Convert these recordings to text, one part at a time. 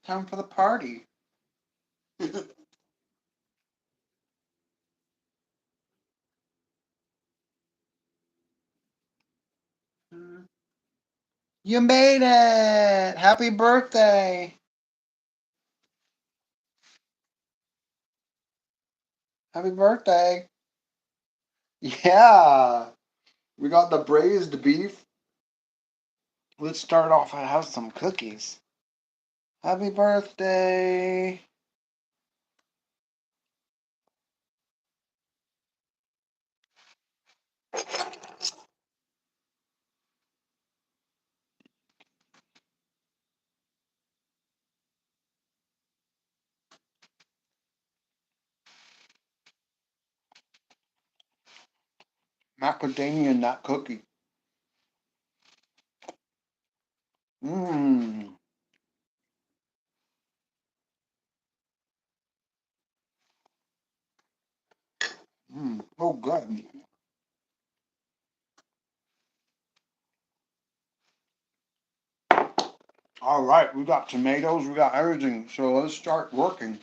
Time for the party. You made it! Happy birthday! Happy birthday! Yeah, we got the braised beef. Let's start off and have some cookies. Happy birthday! Macadamia nut cookie. Mmm. Mmm. Oh, good. All right, we got tomatoes, we got everything. So let's start working.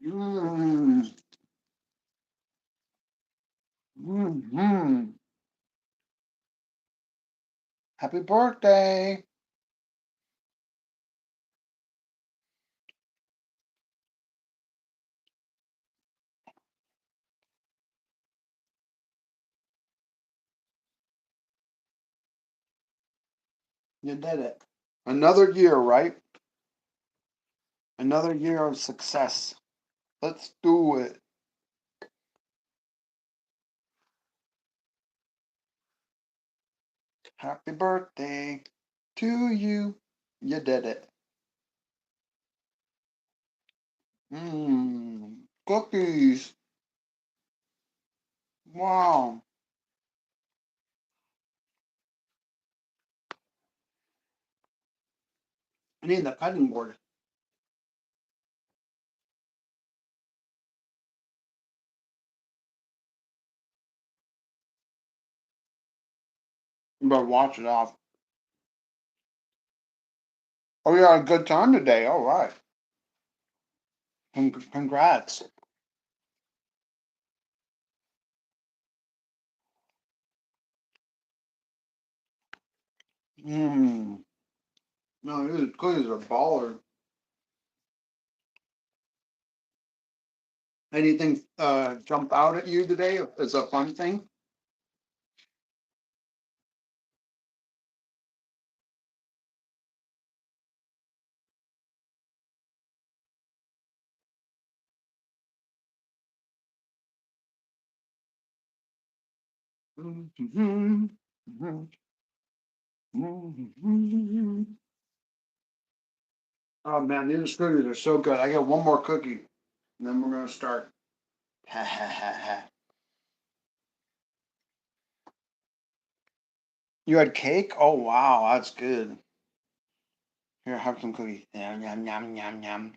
Mmm. Mmm. Happy birthday! You did it. Another year, right? Another year of success. Let's do it. Happy birthday to you. You did it. Mmm. Cookies. Wow. I need the cutting board. You better watch it off. Oh, you had a good time today. All right. Congrats. Mmm. No, these cookies are baller. Anything jump out at you today as a fun thing? Mm-hmm. Mm-hmm. Oh man, these cookies are so good. I got one more cookie, and then we're gonna start. Ha ha ha ha. You had cake? Oh wow, that's good. Here, have some cookies. Yum yum yum yum yum.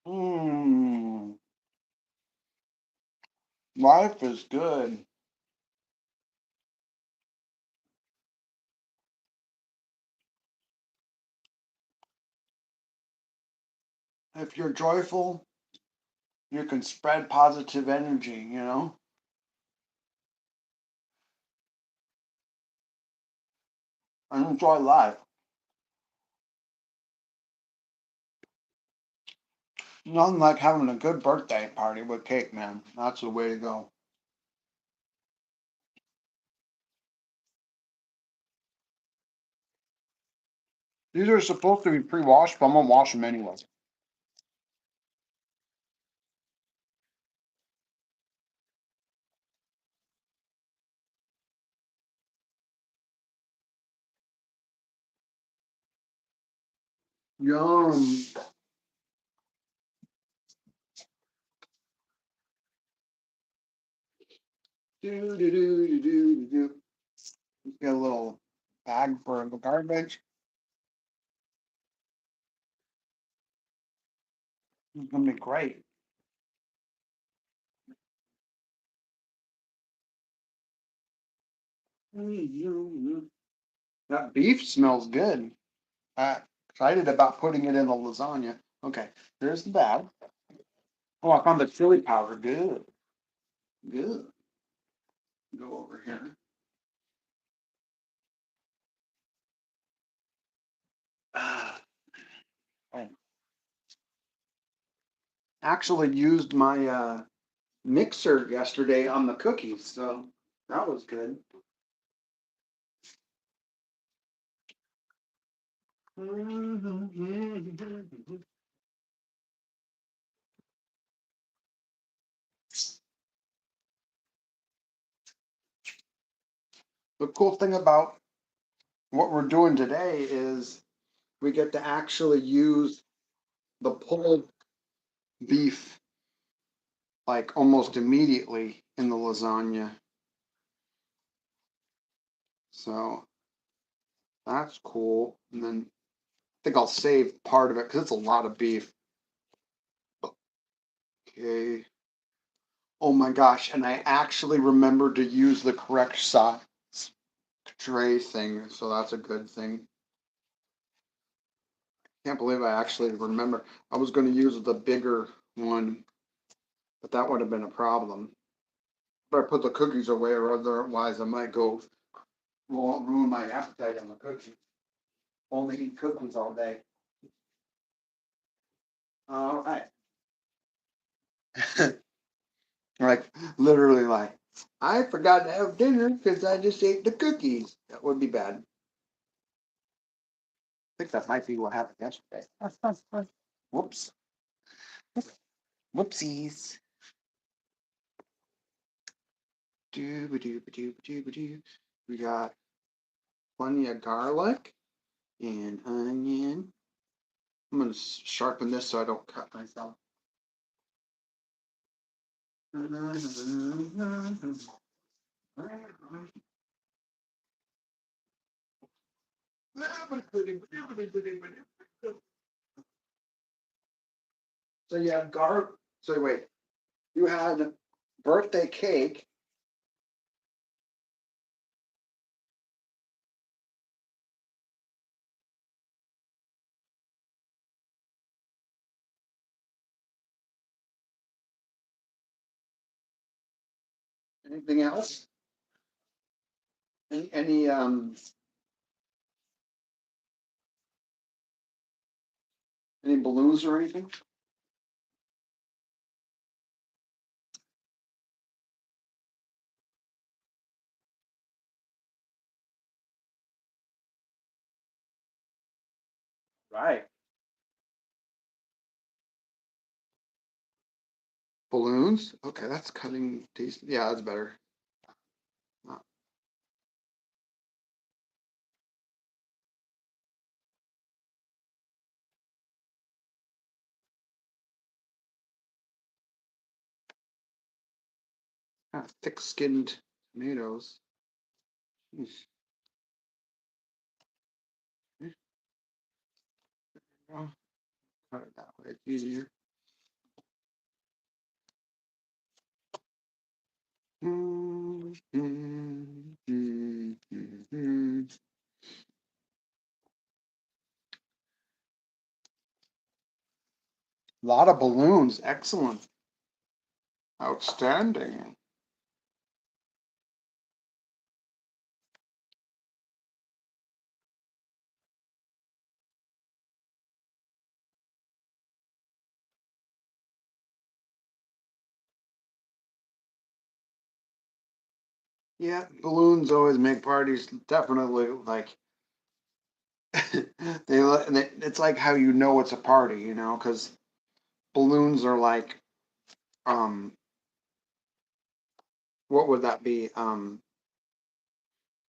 Mmm. Life is good. If you're joyful, you can spread positive energy, and enjoy life. Nothing like having a good birthday party with cake, man. That's the way to go. These are supposed to be pre-washed, but I'm gonna wash them anyway. Yum. Do do do do do do. Get a little bag for the garbage. It's gonna be great. That beef smells good. I'm excited about putting it in the lasagna. Okay, there's the bag. Oh, I found the chili powder. Good. Good. Go over here. Ah, I actually used my mixer yesterday on the cookies, so that was good. The cool thing about what we're doing today is we get to actually use the pulled beef like almost immediately in the lasagna. So that's cool. And then I think I'll save part of it because it's a lot of beef. Okay. Oh my gosh. And I actually remembered to use the correct size tray thing. So that's a good thing. Can't believe I actually remember. I was going to use the bigger one, but that would have been a problem. But I put the cookies away, or otherwise I might go ruin my appetite on the cookies. Only eat cookies all day. All right. Like literally, like I forgot to have dinner because I just ate the cookies. That would be bad. I think that might be what happened yesterday. Whoops. Whoopsies. Doo-ba-doo-ba-doo-ba-doo-ba-doo. We got plenty of garlic and onion. I'm gonna sharpen this so I don't cut myself. So you have So wait, you had birthday cake. Anything else? Any balloons or anything? Right. Balloons? Okay, that's cutting taste. Yeah, that's better. Uh, thick-skinned tomatoes. Jeez. Oh, cut it that way. It's easier. A lot of balloons. Excellent. Outstanding. Yeah, balloons always make parties definitely like it's like how you know it's a party, because balloons are like um what would that be? Kind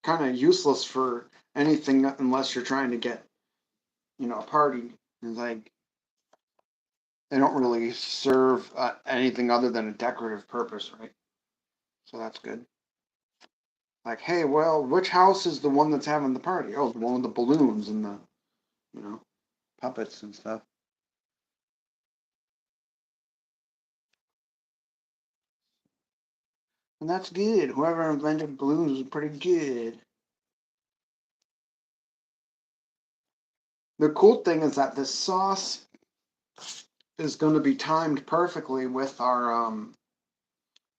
of useless for anything unless you're trying to get, a party. It's like they don't really serve anything other than a decorative purpose, right? So that's good. Like, hey, well, which house is the one that's having the party? Oh, the one with the balloons and the, you know, puppets and stuff. And that's good. Whoever invented balloons was pretty good. The cool thing is that this sauce is going to be timed perfectly with our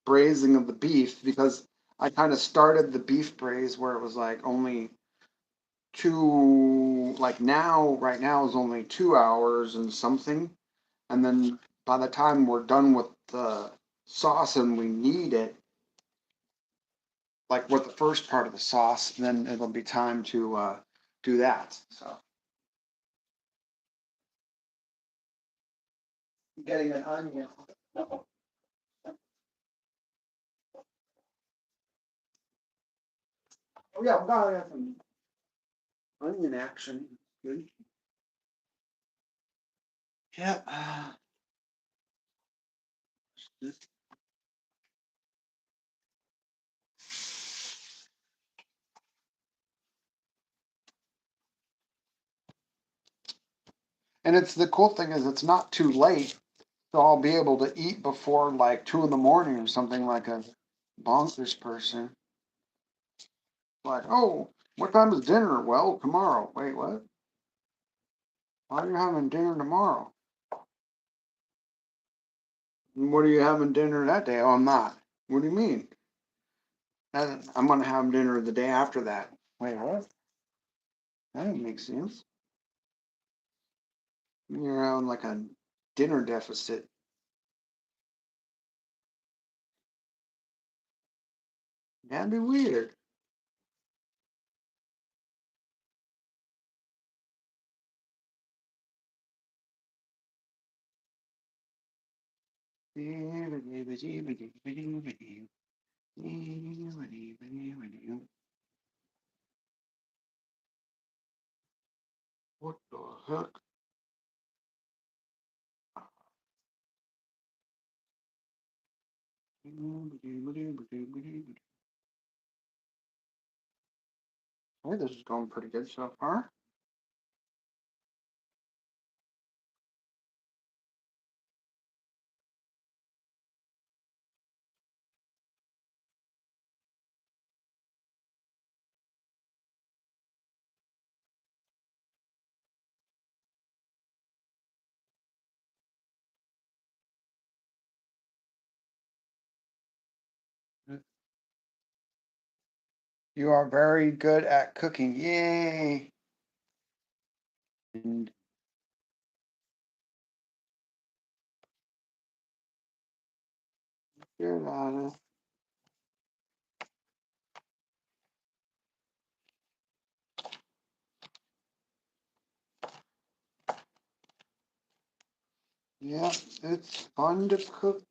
braising of the beef because I kind of started the beef braise where it was like only like right now is only 2 hours and something. And then by the time we're done with the sauce and we need it, like with the first part of the sauce, then it'll be time to do that. So getting an onion. Oh yeah, we gotta have some onion action. Good. Yeah. And it's the cool thing is it's not too late, so I'll be able to eat before like 2 in the morning or something like a bonkers person. Like, oh, what time is dinner? Well, tomorrow. Wait, what? Why are you having dinner tomorrow? What are you having dinner that day? Oh, I'm not. What do you mean? I'm gonna have dinner the day after that. Wait, what? That doesn't make sense. You're having like a dinner deficit. That'd be weird. What the heck? Hey, this is going pretty good so far. You are very good at cooking. Yay! And good at it. Yeah, it's fun to cook.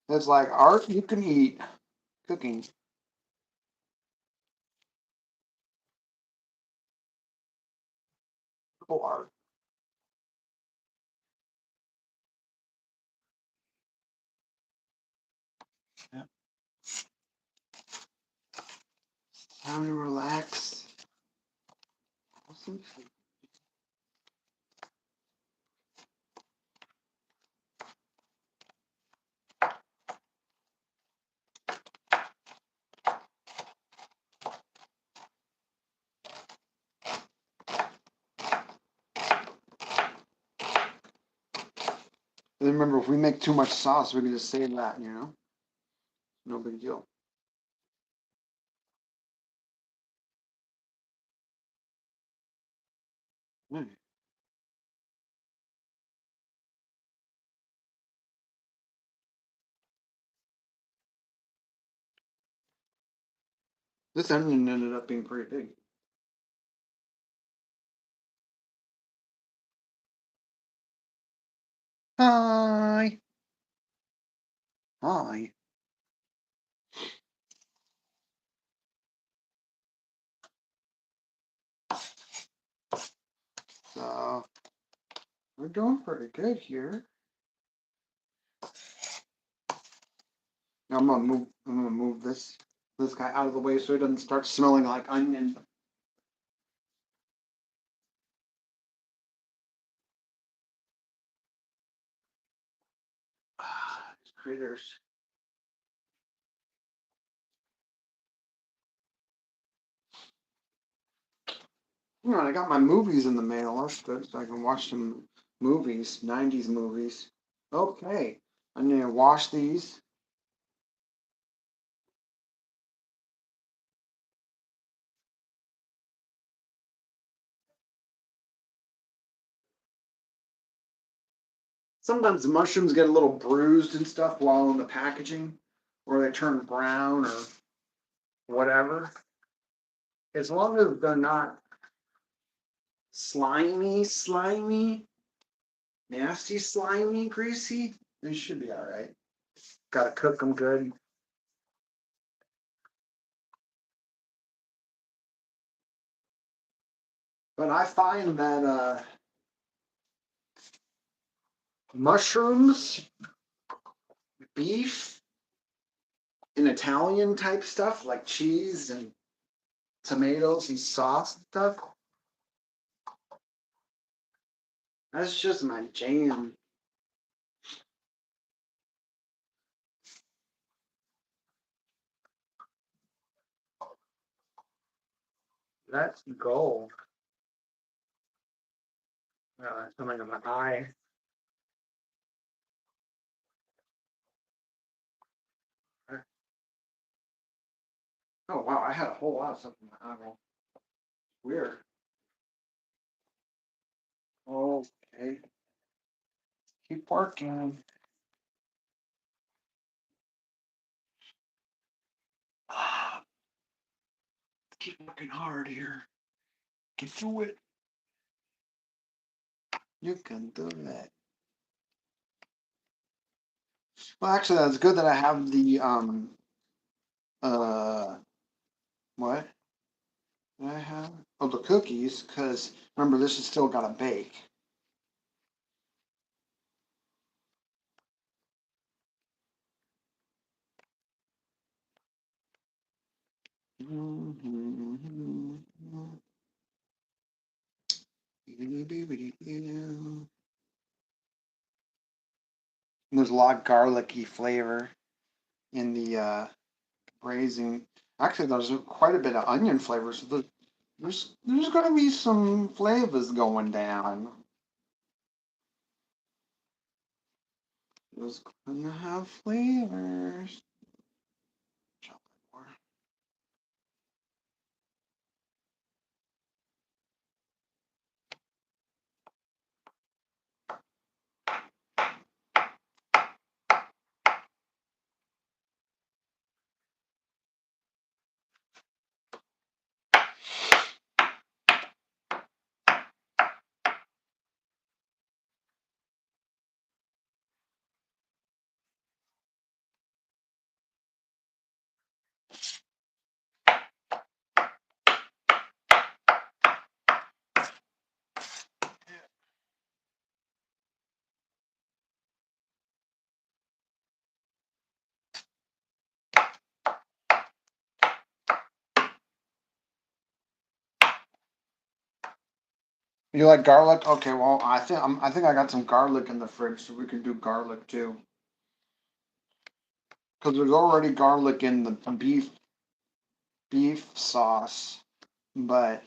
It's like art you can eat. Cooking. Art. Yeah. Time to relax. And remember, if we make too much sauce, we can just save that, you know? No big deal. Mm. This onion ended up being pretty big. Hi. Hi. So, we're doing pretty good here. Now I'm gonna move this this guy out of the way so he doesn't start smelling like onion. Critters. I got my movies in the mail. That's good. So I can watch some movies, 90s movies. Okay. I need to wash these. Sometimes the mushrooms get a little bruised and stuff while in the packaging, or they turn brown or whatever. As long as they're not slimy, nasty, slimy, greasy, they should be all right. Got to cook them good. But I find that mushrooms, beef, and Italian type stuff like cheese and tomatoes and sauce and stuff, that's just my jam. That's gold. Something in my eye. Oh wow, I had a whole lot of stuff in my eyeball. Weird. Okay. Keep working. Keep working hard here. Get through it. You can do that. Well, actually, that's good that I have the uh what did I have? Oh, the cookies, because remember this is still got to bake. There's a lot of garlicky flavor in the braising. Actually, there's quite a bit of onion flavor, so there's going to be some flavors going down. It's going to have flavors. Chocolate more. You like garlic? Okay, well, I think I got some garlic in the fridge, so we can do garlic too. Because there's already garlic in the beef sauce, but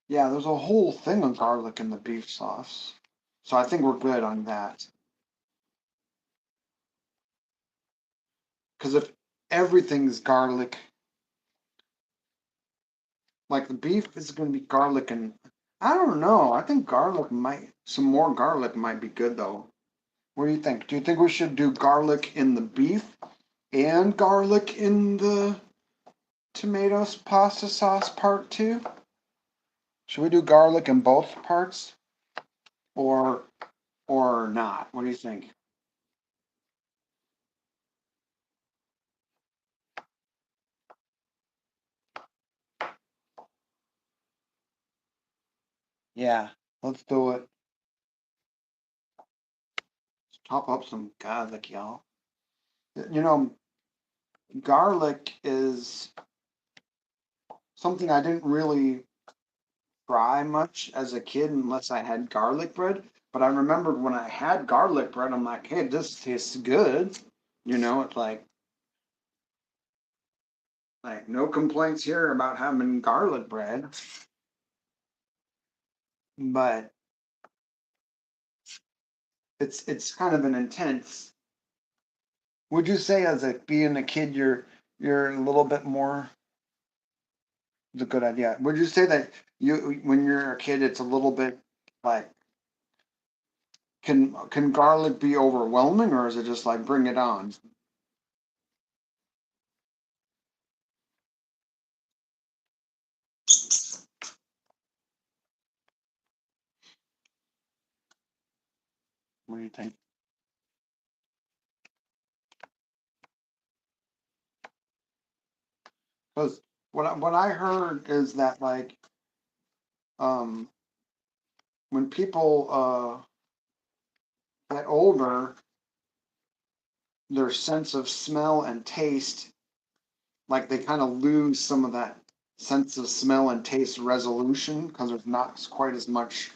yeah, there's a whole thing of garlic in the beef sauce. So I think we're good on that. Because if everything's garlic, like the beef is going to be garlic, and I don't know. I think some more garlic might be good though. What do you think? Do you think we should do garlic in the beef and garlic in the tomatoes pasta sauce part two? Should we do garlic in both parts or or not? What do you think? Yeah, let's do it. Let's chop up some garlic, y'all. You know, garlic is something I didn't really fry much as a kid unless I had garlic bread. But I remembered when I had garlic bread, I'm like, hey, this tastes good. It's like no complaints here about having garlic bread. But it's kind of an intense. Would you say as a being a kid, you're a little bit more? It's a good idea. Would you say that you when you're a kid, it's a little bit like can garlic be overwhelming, or is it just like bring it on? What do you think? Because what I heard is that like um when people get older, their sense of smell and taste, like they kind of lose some of that sense of smell and taste resolution because there's not quite as much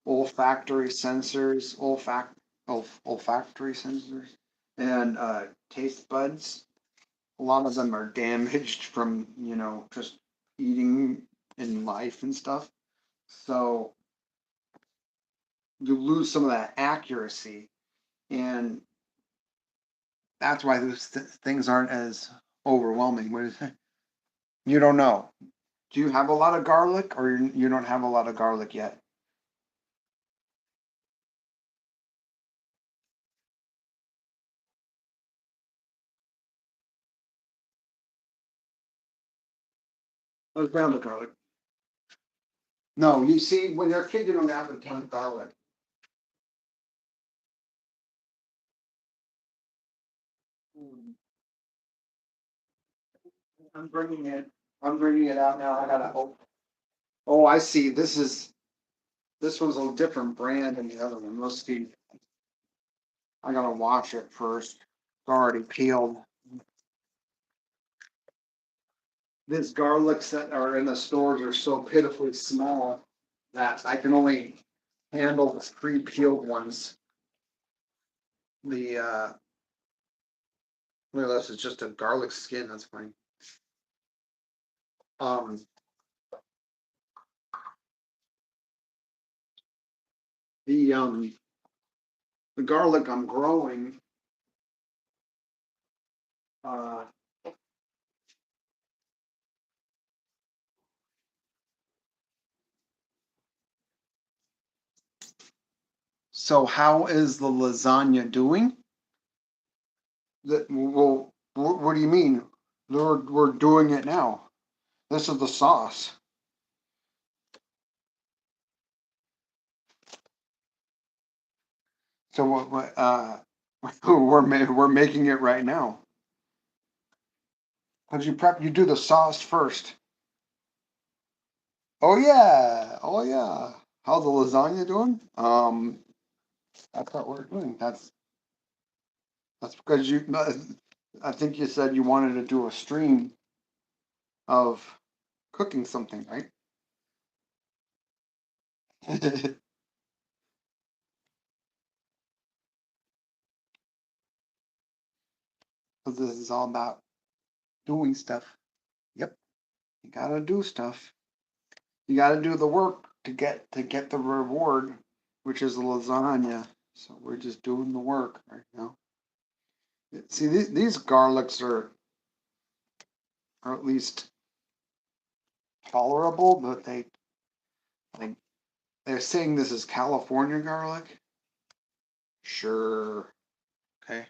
olfactory sensors, olfactory sensors, and taste buds. A lot of them are damaged from just eating in life and stuff. So you lose some of that accuracy, and that's why those things aren't as overwhelming. What is it? You don't know. Do you have a lot of garlic, or you don't have a lot of garlic yet? Let's pound the garlic. No, you see, when you're a kid, you don't have a ton of garlic. I'm bringing it. I'm bringing it out now. I gotta. Oh, I see. This one's a different brand than the other one. Let's see. I gotta wash it first. It's already peeled. These garlics that are in the stores are so pitifully small that I can only handle the pre-peeled ones. The look at this, it's just a garlic skin. That's fine. Um, the um, the garlic I'm growing. Uh, so how is the lasagna doing? Well, what do you mean? We're doing it now. This is the sauce. So we're making it right now. Cause you do the sauce first. Oh yeah, oh yeah. How's the lasagna doing? That's what we're doing. That's because you. I think you said you wanted to do a stream of cooking something, right? Because this is all about doing stuff. Yep, you gotta do stuff. You gotta do the work to get the reward, which is the lasagna. So we're just doing the work right now. See, these garlics are at least tolerable, but they they're saying this is California garlic. Sure. Okay.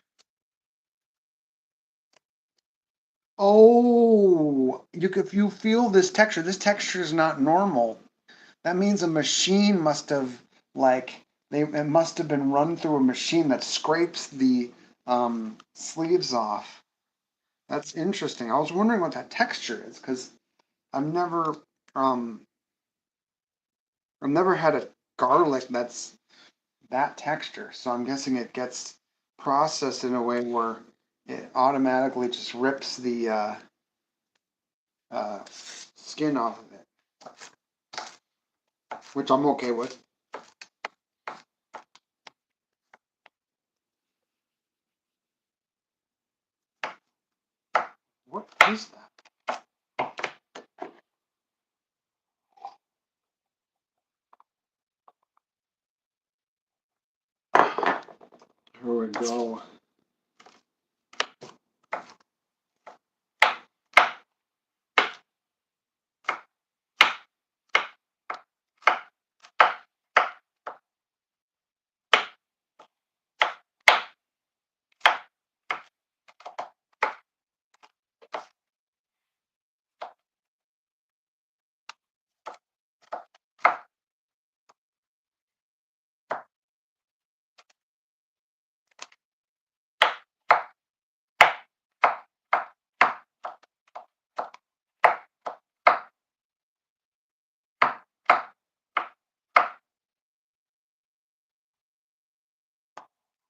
Oh, if you feel this texture is not normal. That means a machine must have like it must have been run through a machine that scrapes the sleeves off. That's interesting. I was wondering what that texture is because I've never um I've never had a garlic that's that texture. So I'm guessing it gets processed in a way where it automatically just rips the skin off of it, which I'm okay with. What is that? Here we go.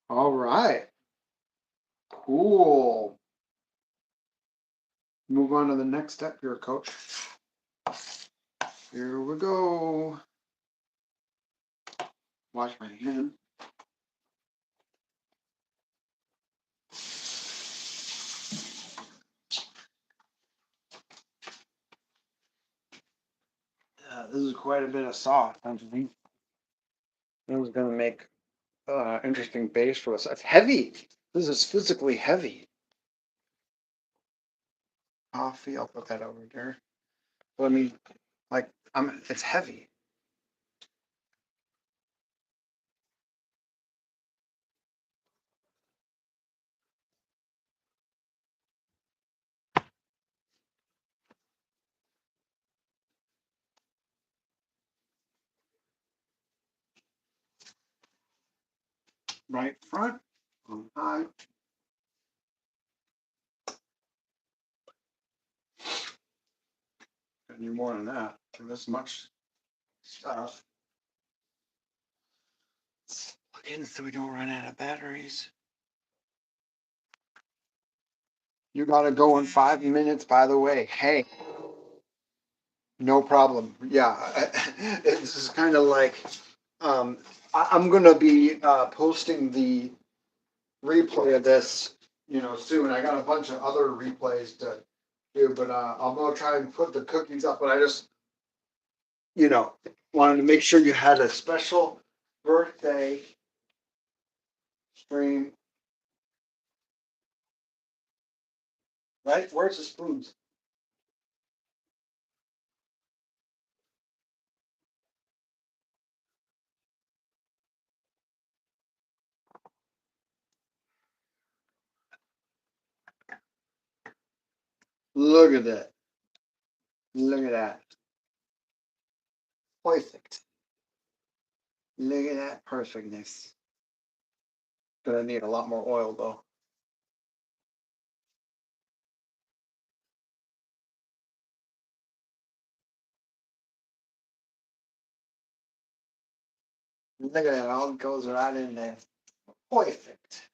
All right. Cool. Move on to the next step here, coach. Here we go. Wash my hand. This is quite a bit of sauce. I think it was going to make interesting base for us. It's heavy. This is physically heavy. Coffee. I'll put that over there. Well, I mean, like, it's heavy. Right front. On high. I need more than that for this much stuff. Let's plug in so we don't run out of batteries. You gotta go in 5 minutes, by the way. Hey, no problem. Yeah, this is kind of like I'm gonna be posting the replay of this, soon. I got a bunch of other replays to do, but I'm gonna try and put the cookies up. But I just, you know, wanted to make sure you had a special birthday stream. Right? Where's the spoons? Look at that. Look at that. Perfect. Look at that perfectness. Gonna need a lot more oil though. Look at that. All goes right in there. Perfect.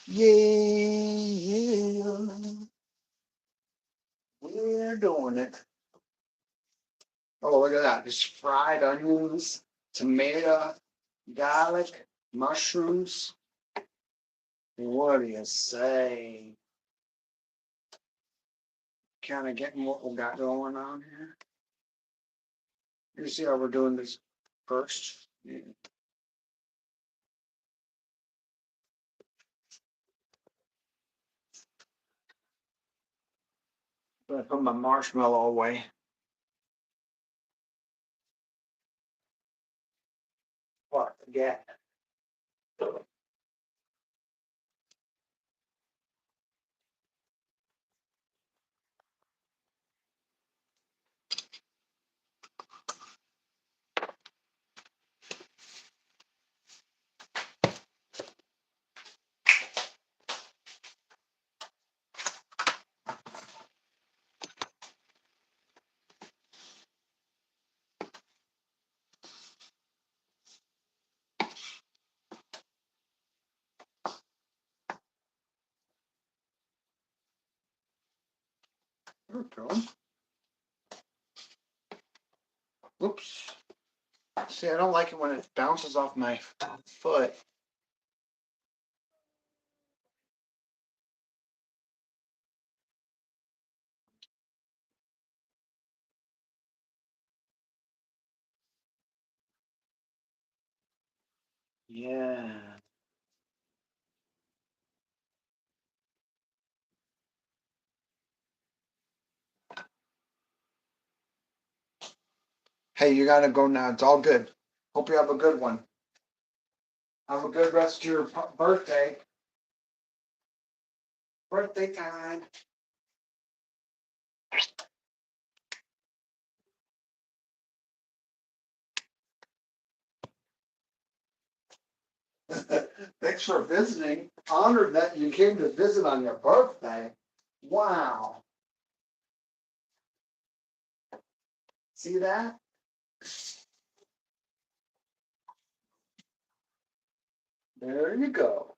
Yeah. We're doing it. Oh, look at that. Just fried onions, tomato, garlic, mushrooms. What do you say? Kind of getting what we got going on here. You see how we're doing this first? Yeah. I put my marshmallow away. What forget? There we go. Oops. See, I don't like it when it bounces off my foot. Yeah. Hey, you gotta go now. It's all good. Hope you have a good one. Have a good rest of your birthday. Birthday time. Thanks for visiting. Honored that you came to visit on your birthday. Wow. See that? There you go.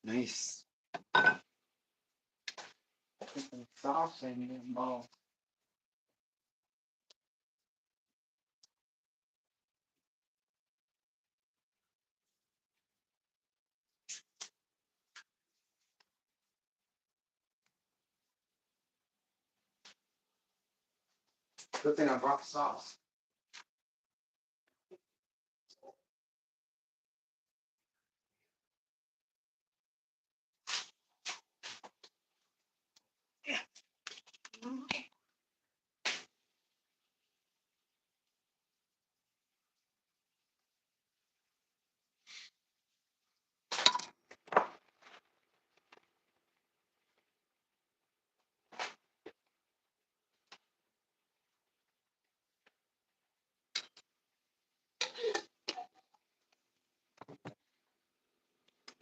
Nice. Put some sauce in your mouth. Good thing I brought sauce.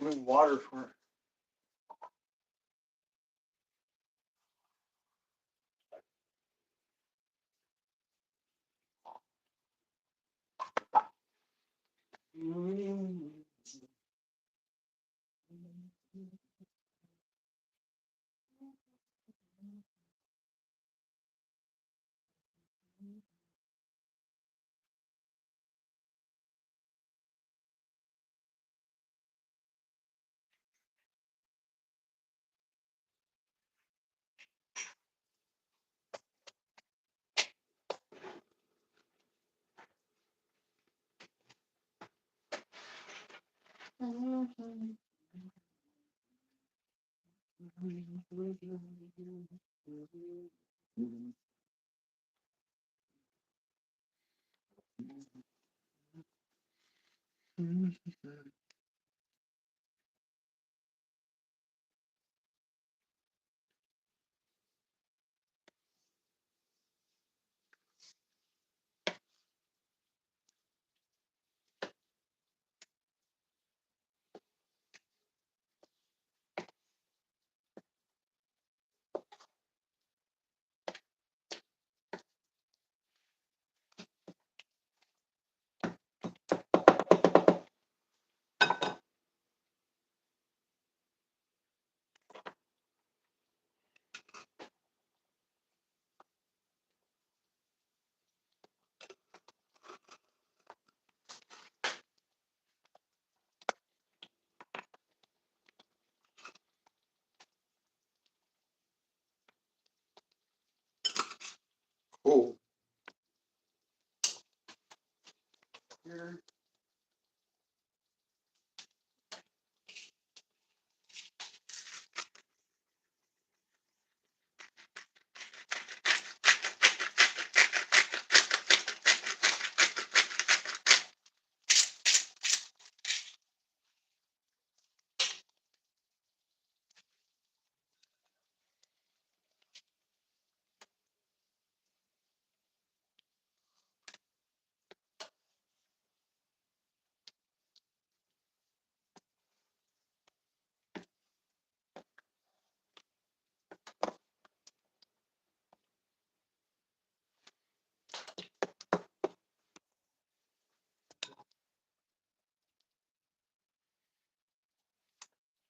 Water for it.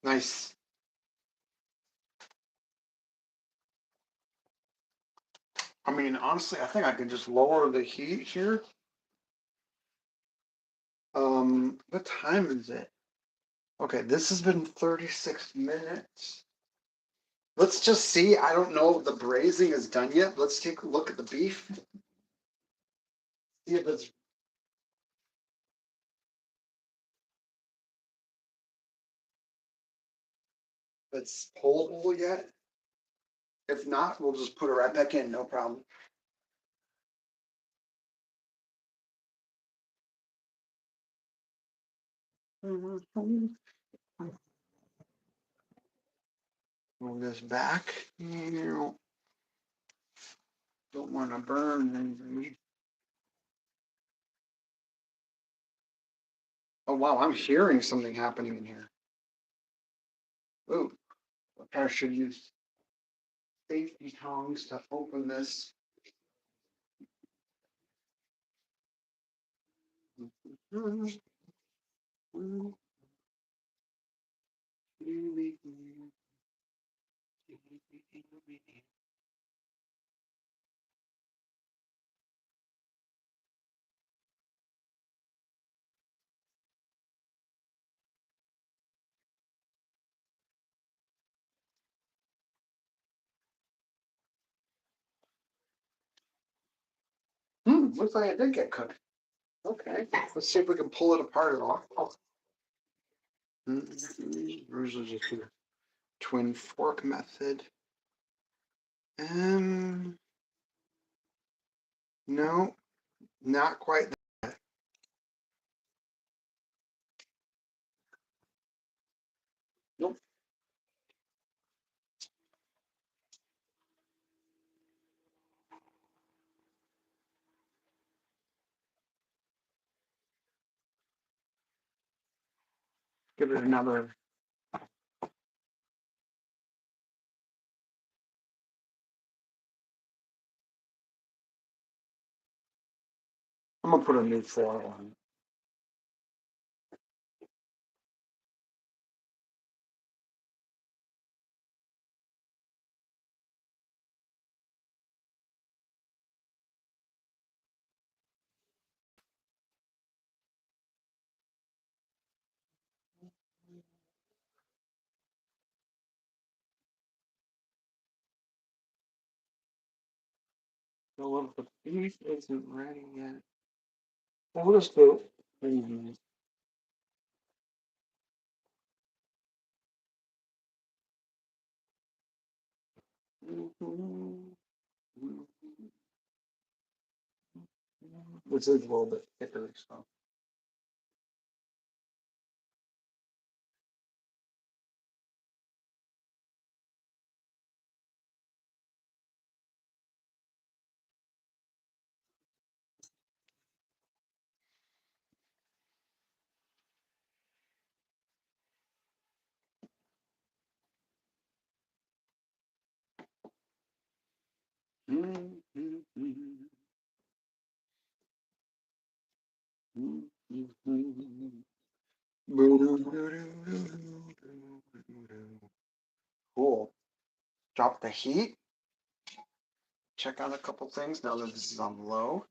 Nice. I mean, honestly, I think I can just lower the heat here. What time is it? Okay, this has been 36 minutes. Let's just see. I don't know if the braising is done yet. Let's take a look at the beef. See if it's pullable yet. If not, we'll just put it right back in, no problem. Move this back. Don't want to burn anything. Oh wow, I'm hearing something happening in here. Ooh, I probably should use safety tongs to open this. Looks like it did get cooked. Okay, let's see if we can pull it apart at all. Usually just do the twin fork method. No, not quite. Nope. Give it another. I'm gonna put a new foil on. So if the beef isn't ready yet, we'll just do. This is a little bit thicker, so. Cool. Drop the heat. Check out a couple things now that this is on low.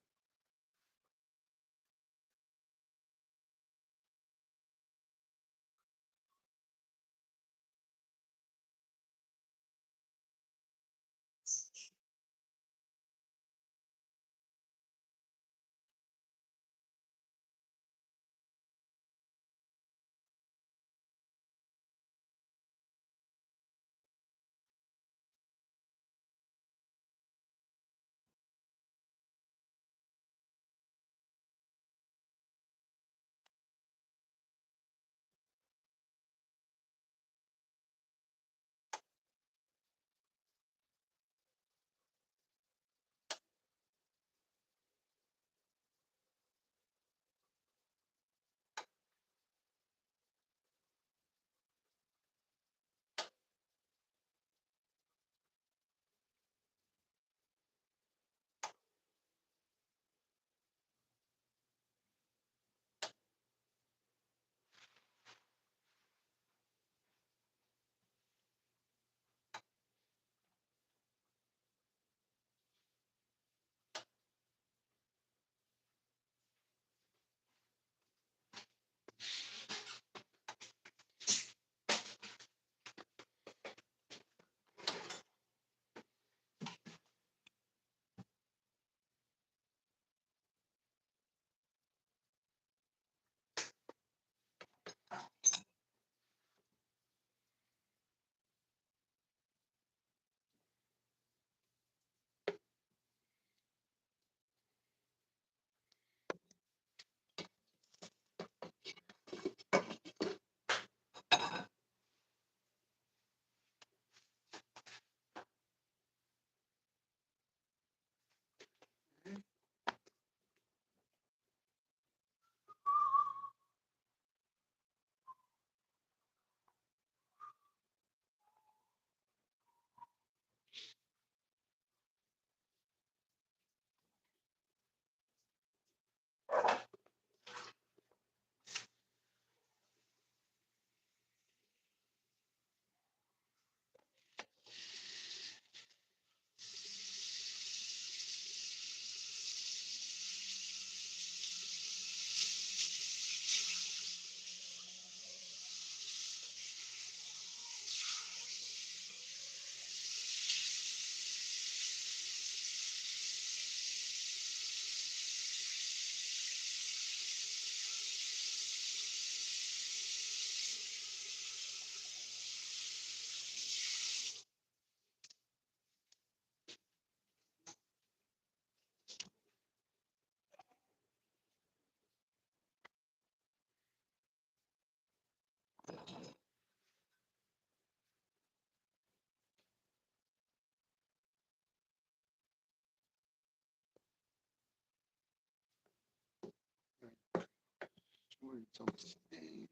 It's okay.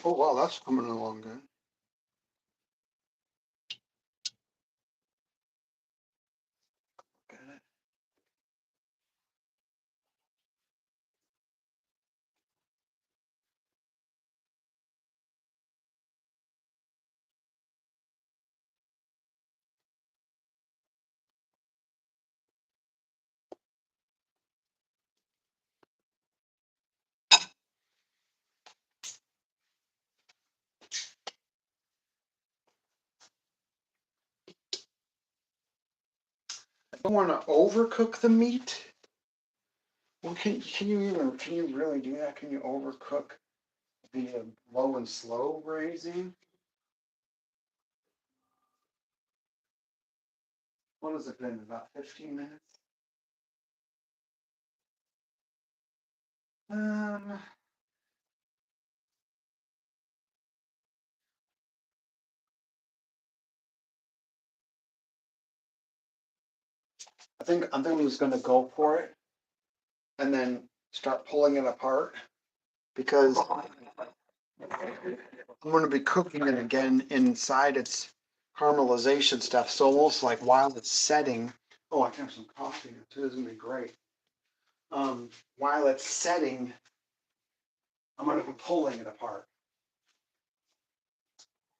Oh wow, that's coming along good. I don't want to overcook the meat. Well, can you really do that? Can you overcook the low and slow braising? What has it been? About 15 minutes? Um, I think I'm just gonna go for it and then start pulling it apart because I'm gonna be cooking it again inside its caramelization stuff. So almost like while it's setting, oh, I can have some coffee too. This is gonna be great. While it's setting, I'm gonna be pulling it apart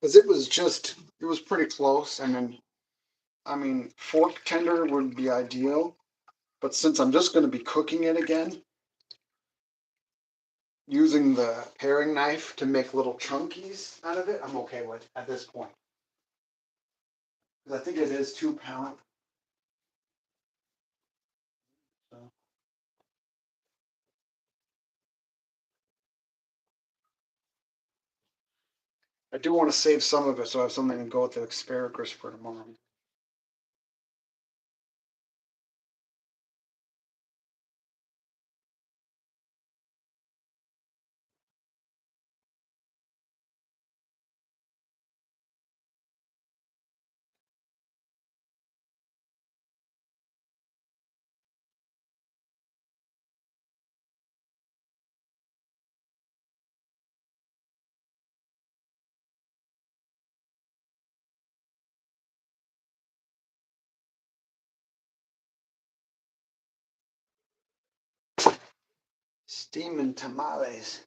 because it was pretty close. And then, I mean, fork tender would be ideal, but since I'm just gonna be cooking it again, using the paring knife to make little chunkies out of it, I'm okay with at this point. Because I think it is 2 pound. So I do want to save some of it so I have something to go with the asparagus for tomorrow. Steaming tamales.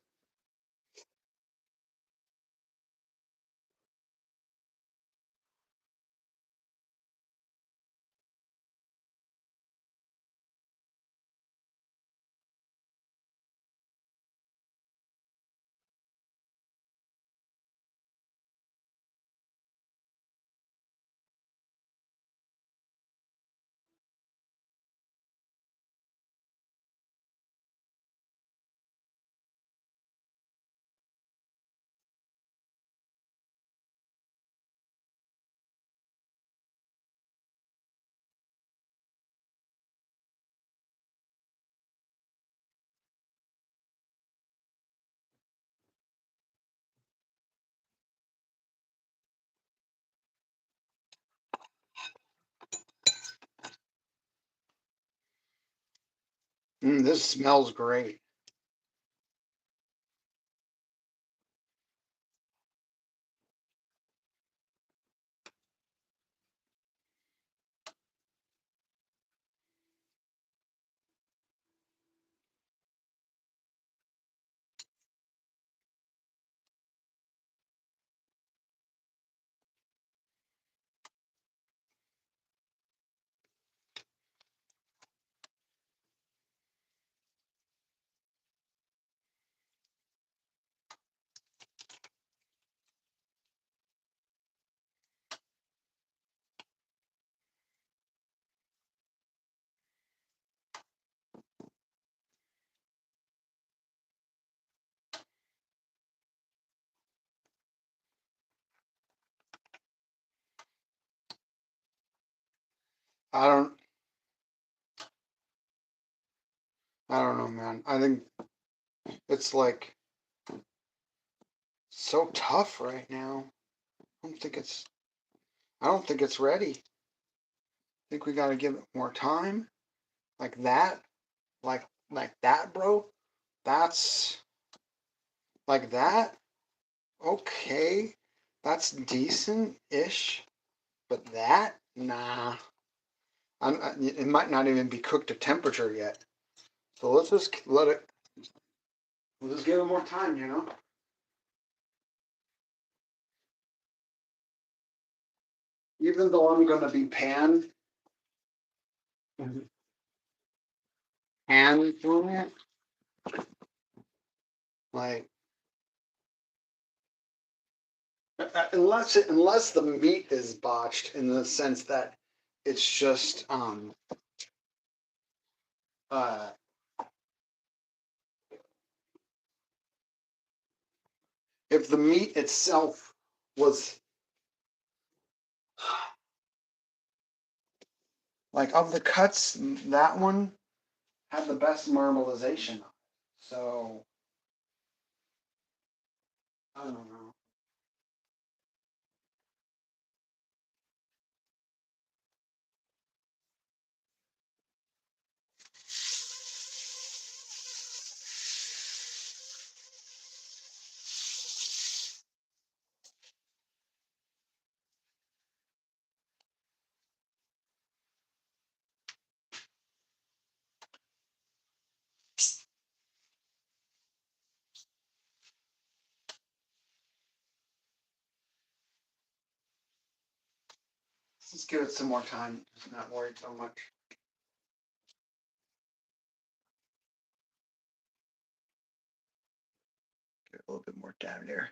This smells great. I don't I don't know, man. I think it's like so tough right now. I don't think it's ready. I think we gotta give it more time. Like that. Like that, bro. That's like that. okay, that's decent-ish, but that, nah. It might not even be cooked to temperature yet. So let's just let it, we'll just give it more time, you know? Even though I'm gonna be pan doing it, like, unless the meat is botched in the sense that it's just, uh, if the meat itself was like of the cuts, that one had the best marbleization. So I don't know. Let's give it some more time. Just not worried so much. Get a little bit more down there.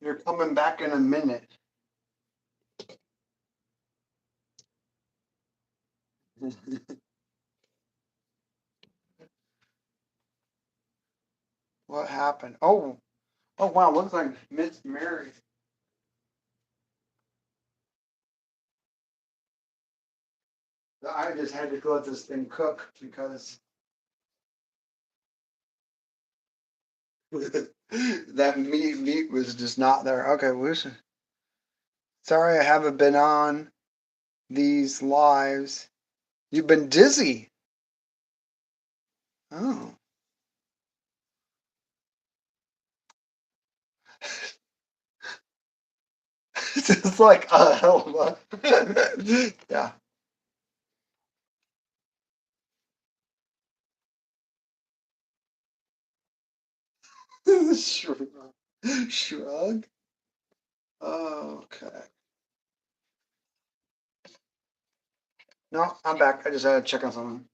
You're coming back in a minute. What happened? Oh, oh wow, looks like Miss Mary. I just had to let this thing cook because that meat was just not there. Okay, listen. Sorry I haven't been on these lives. You've been dizzy. Oh. It's like hell. Yeah. Shrug. Shrug. Okay. No, I'm back. I just had to check on something.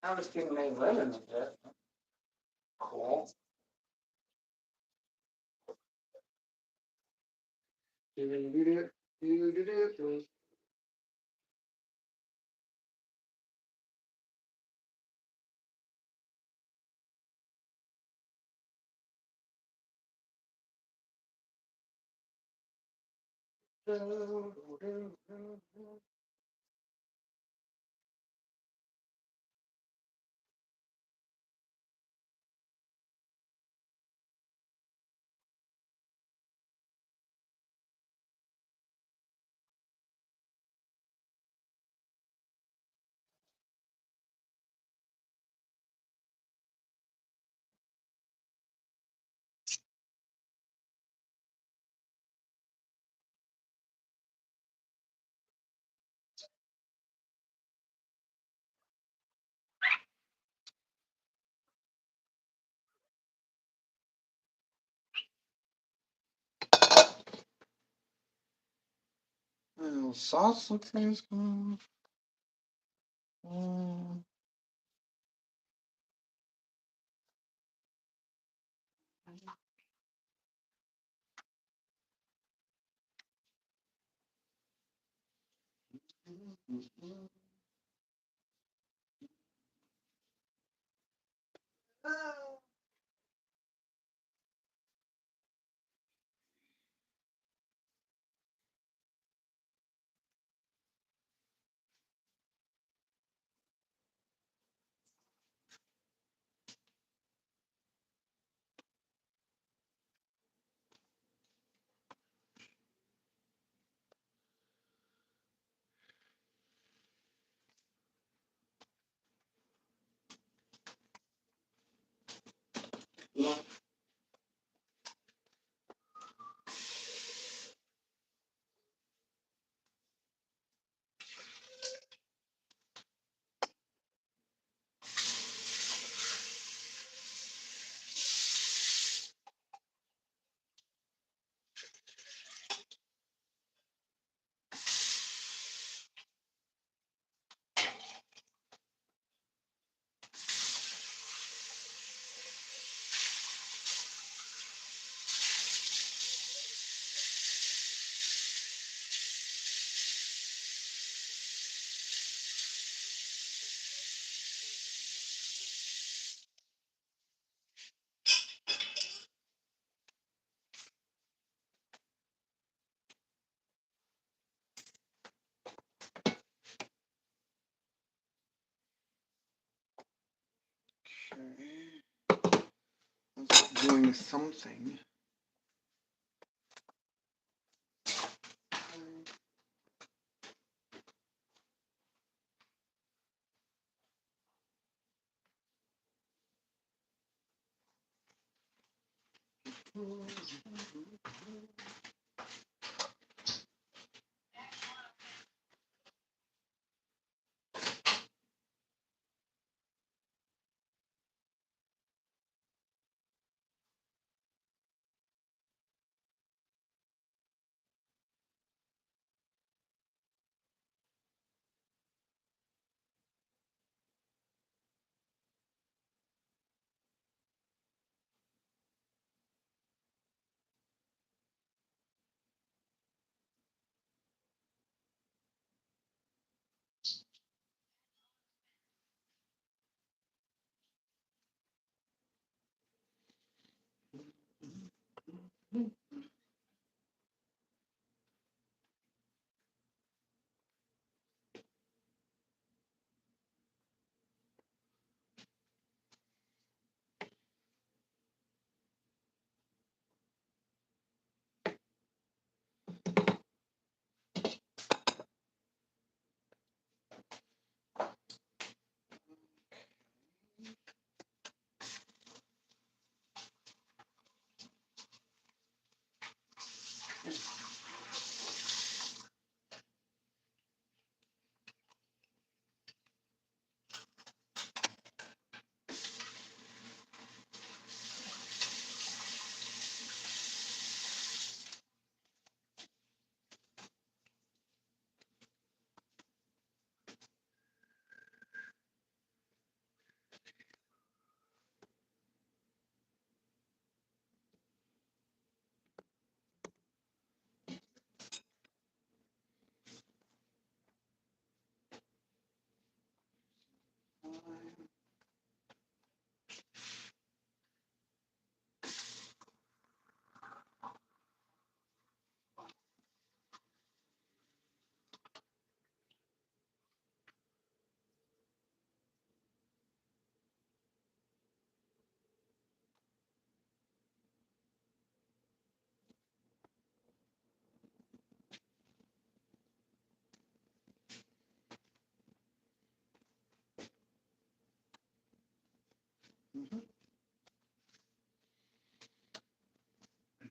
I was thinking maybe lemon a bit. Cool. Little sauce looks like it's going. Okay. That's doing something. I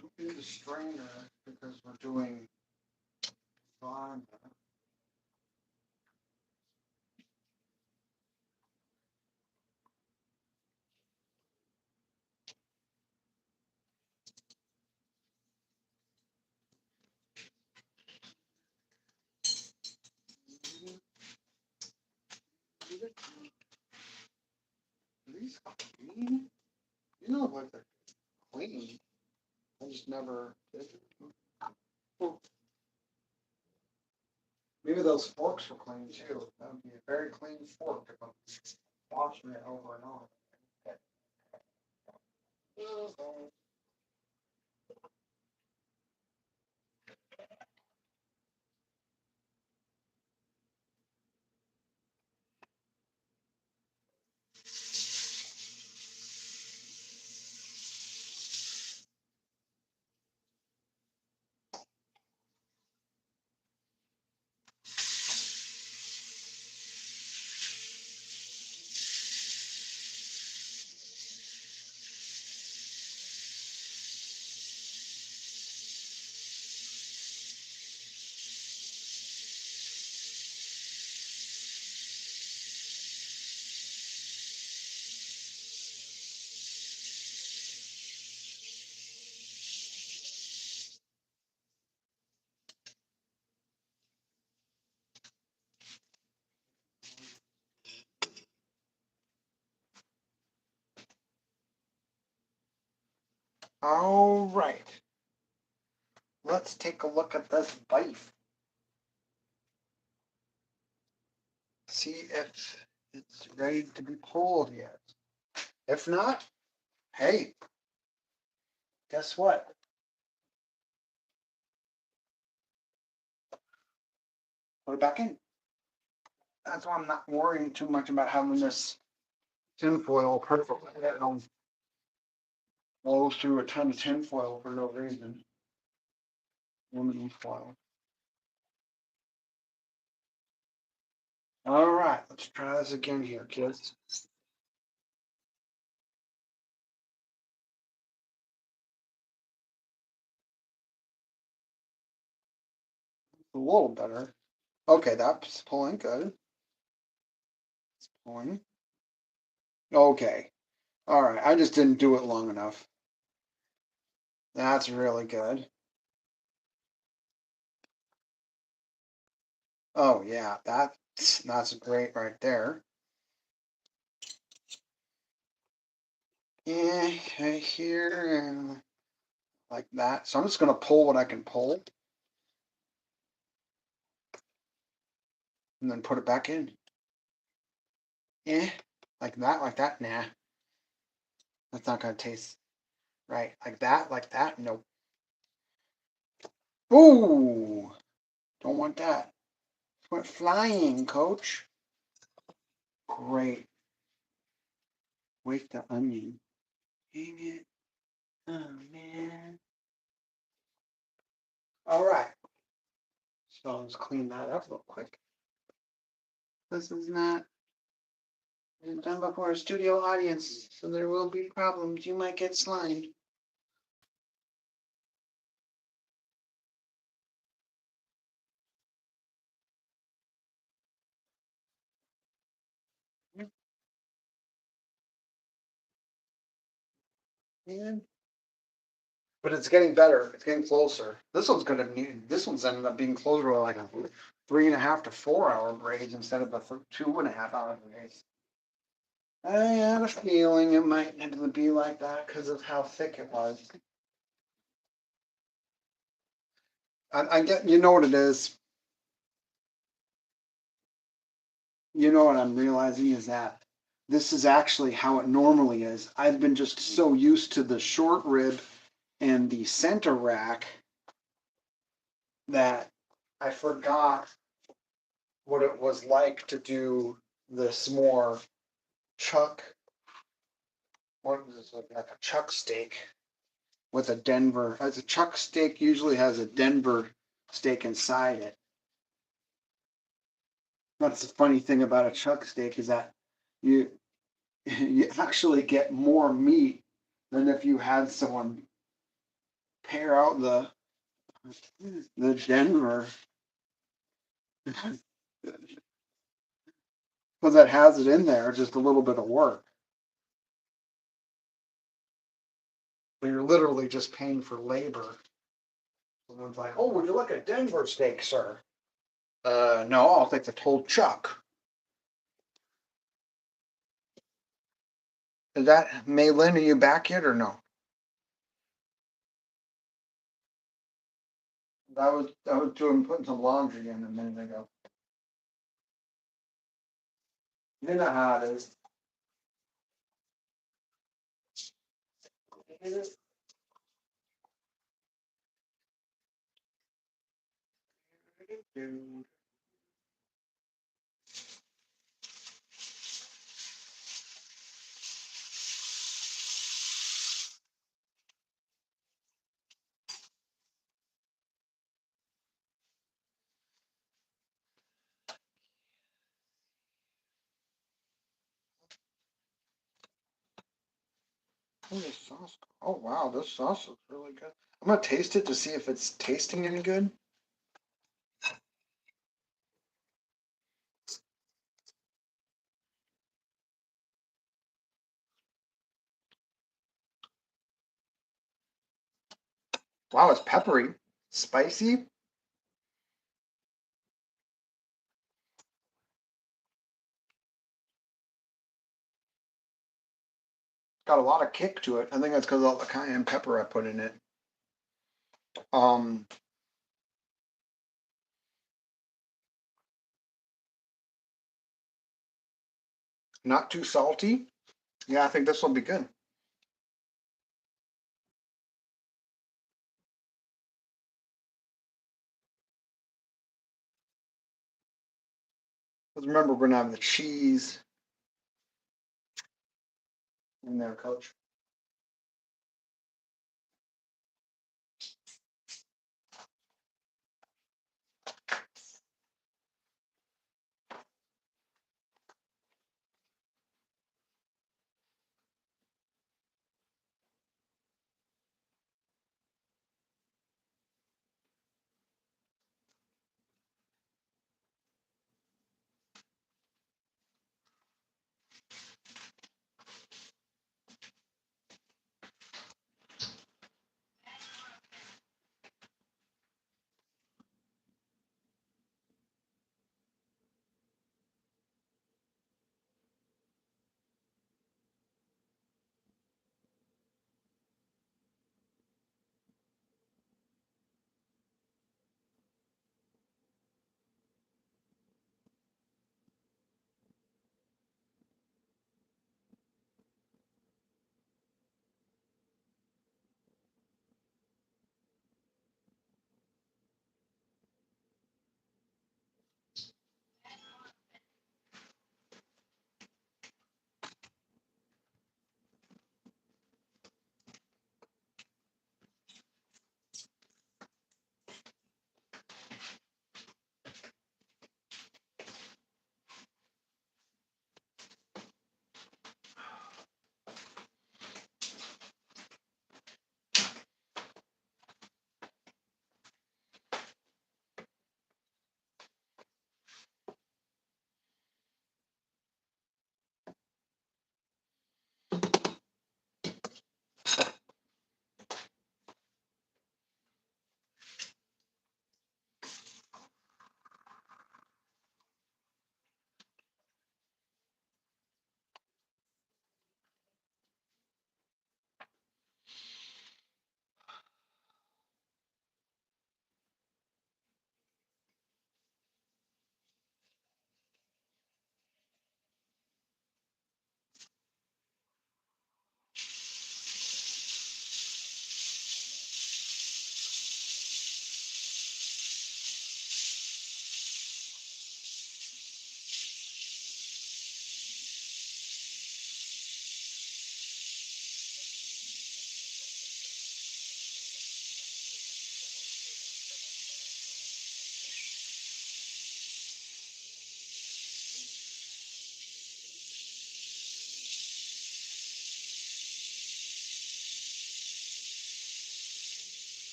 don't need a strainer because we're doing lasagna. These clean? You know what they're clean. I just never did it. Maybe those forks were clean too. That would be a very clean fork if I'm washing it over and over. All right. Let's take a look at this beef. See if it's ready to be pulled yet. If not, hey, guess what? Put it back in. That's why I'm not worrying too much about having this tinfoil perfectly. It don't blow through a ton of tinfoil for no reason. Aluminum foil. All right, let's try this again here, kids. A little better. Okay, that's pulling good. It's pulling. Okay. All right, I just didn't do it long enough. That's really good. Oh yeah, that's great right there. Yeah, here and like that. So I'm just gonna pull what I can pull, and then put it back in. Yeah, like that, like that. Nah, that's not gonna taste right. Like that, like that. Nope. Ooh, don't want that. It went flying, coach. Great. Wake the onion. Dang it. Oh man. All right. So let's clean that up real quick. This is not done before a studio audience, so there will be problems. You might get slimed. Man. But it's getting better. It's getting closer. This one's ended up being closer to like a 3.5 to 4 hour braid instead of a 2.5 hour braid. I had a feeling it might end up be like that because of how thick it was. I get, you know what it is. You know what I'm realizing is that this is actually how it normally is. I've been just so used to the short rib and the center rack that I forgot what it was like to do this more chuck. What is this, like a chuck steak with a Denver? As a chuck steak usually has a Denver steak inside it. That's the funny thing about a chuck steak is that you you actually get more meat than if you had someone pair out the Denver because it has it in there, just a little bit of work. But you're literally just paying for labor. Someone's like, "Oh, would you like a Denver steak, sir?" No, I'll take the whole chuck. Is that Maylin? Are you back yet or no? I was doing putting some laundry in a minute ago. You know how it is. Oh, this sauce. Oh wow, this sauce looks really good. I'm gonna taste it to see if it's tasting any good. Wow, it's peppery, spicy. Got a lot of kick to it. I think that's because of all the cayenne pepper I put in it. Um, Not too salty. Yeah, I think this will be good. Because remember, we're gonna have the cheese in there, Coach.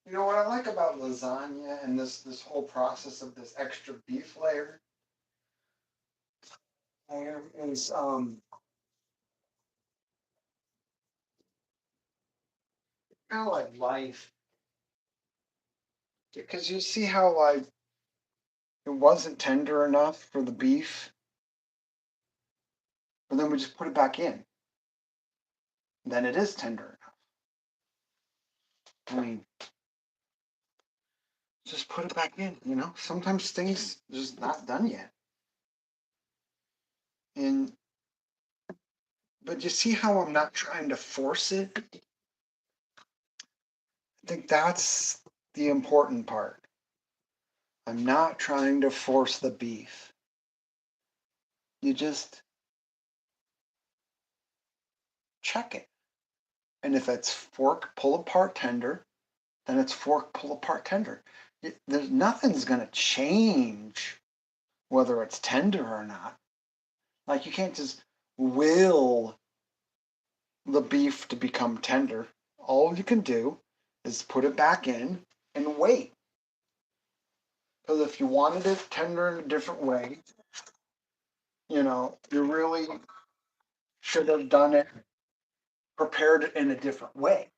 You know what I like about lasagna and this whole process of this extra beef layer is kind of like life. Because you see how like it wasn't tender enough for the beef, but then we just put it back in. Then it is tender enough. I mean, just put it back in, you know? Sometimes things just not done yet. And but you see how I'm not trying to force it? I think that's the important part. I'm not trying to force the beef. You just check it. And if it's fork pull apart tender, then it's fork pull apart tender. There's nothing's going to change whether it's tender or not. Like you can't just will the beef to become tender. All you can do is put it back in and wait. Because if you wanted it tender in a different way, you know, you really should have done it, prepared it in a different way.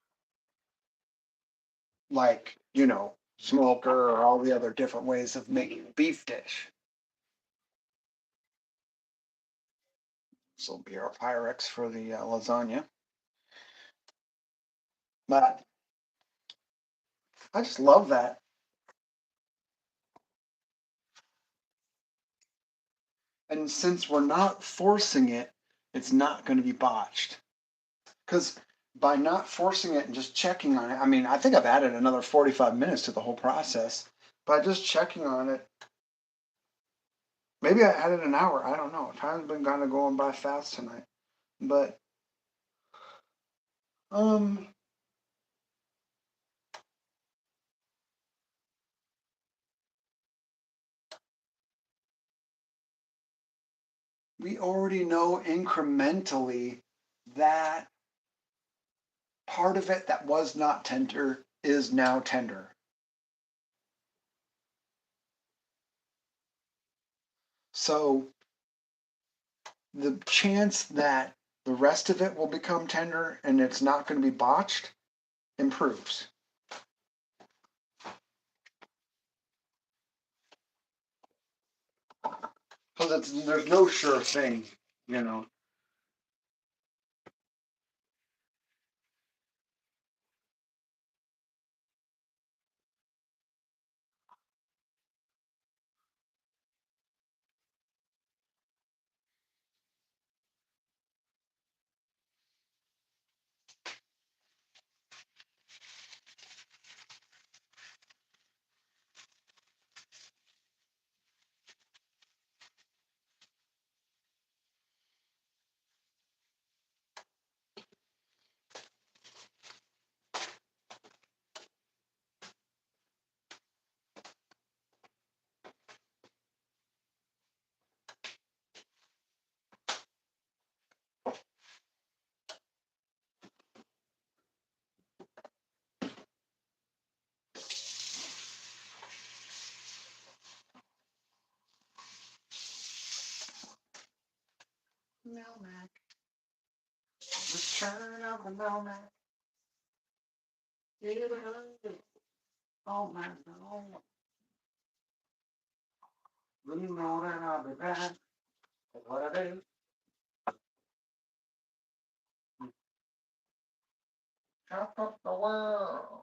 Like, you know, smoker or all the other different ways of making a beef dish. This will be our Pyrex for the lasagna. But I just love that. And since we're not forcing it, it's not going to be botched. Because by not forcing it and just checking on it, I mean, I think I've added another 45 minutes to the whole process. By just checking on it, maybe I added an hour. I don't know. Time's been kind of going by fast tonight. But, um, we already know incrementally that part of it that was not tender is now tender. So the chance that the rest of it will become tender and it's not going to be botched improves. Because there's no sure thing, you know. Melmac. Return of the Melmac. Oh my God. You know that I'll be back. What I do? Chop up the world.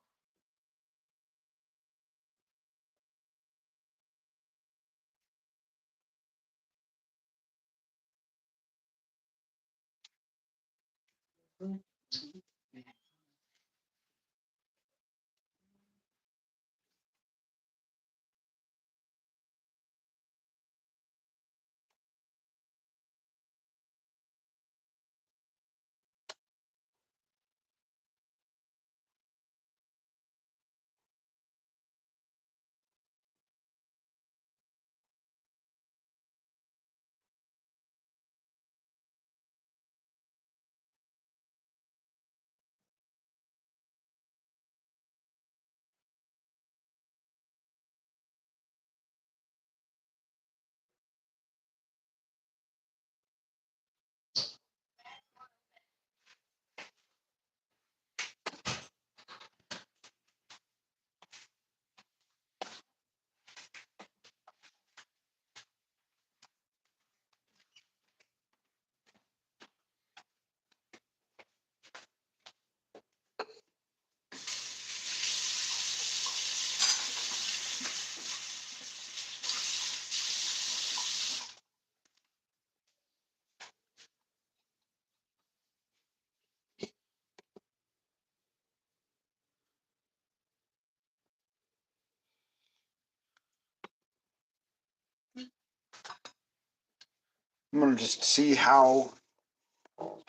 I'm gonna just see how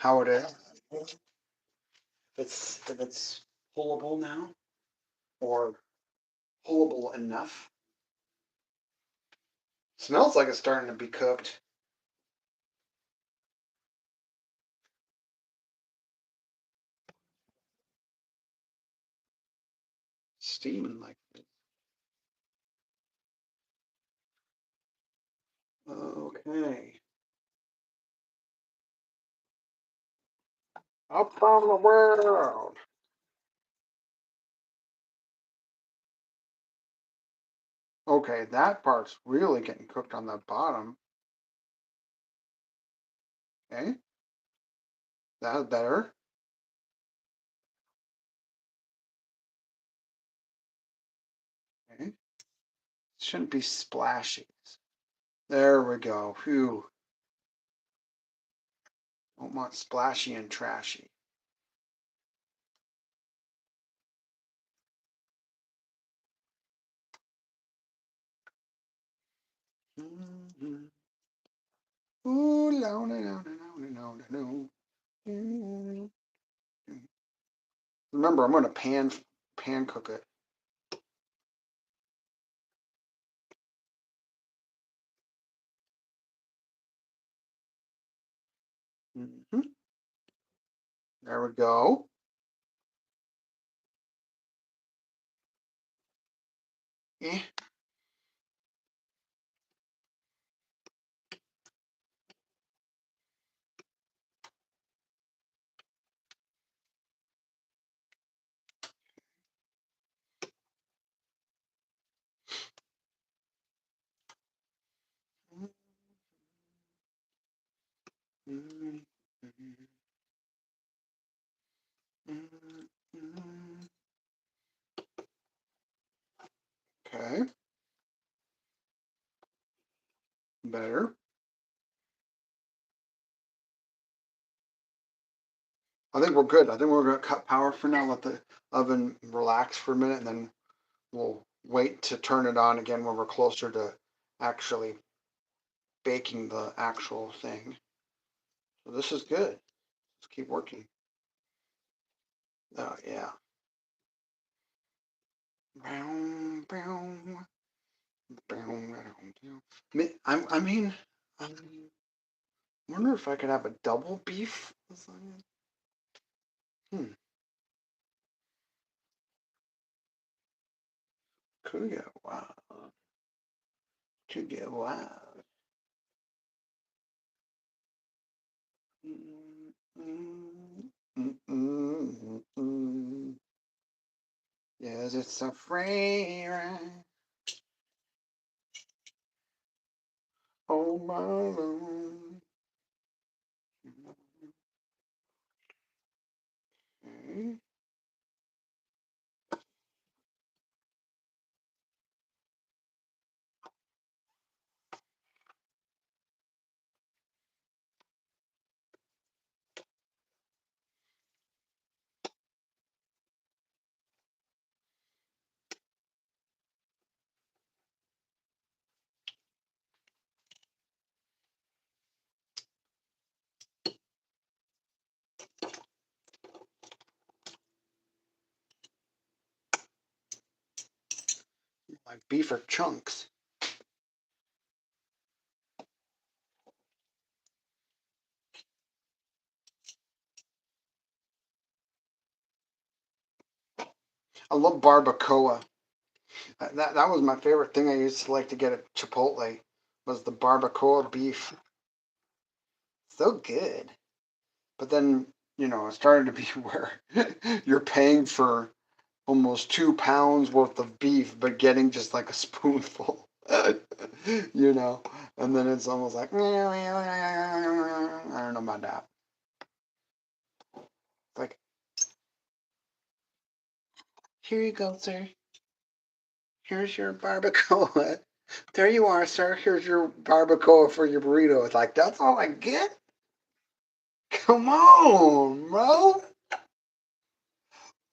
it is. If it's pullable now, or pullable enough. Smells like it's starting to be cooked. Steaming like this. Okay. Up on the world. Okay, that part's really getting cooked on the bottom. Okay. That's better. Okay. Shouldn't be splashy. There we go. Phew. Don't want splashy and trashy. Mm-hmm. Ooh, no, no, no, no, no, no, no. Remember, I'm going to pan cook it. Mm-hmm. There we go. Eh. Okay. Better. I think we're good. I think we're going to cut power for now, let the oven relax for a minute, and then we'll wait to turn it on again when we're closer to actually baking the actual thing. So this is good. Let's keep working. Oh, yeah. I mean, I wonder if I could have a double beef lasagna. Could get wild. Could get wild. Yes, it's a free ride. Oh, my Lord. Okay. Like beef or chunks. I love barbacoa. That was my favorite thing I used to like to get at Chipotle was the barbacoa beef. So good. But then, it started to be where you're paying for almost 2 pounds worth of beef, but getting just like a spoonful, and then it's almost like, I don't know about that. It's like, here you go, sir. Here's your barbacoa. There you are, sir. Here's your barbacoa for your burrito. It's like, that's all I get? Come on, bro.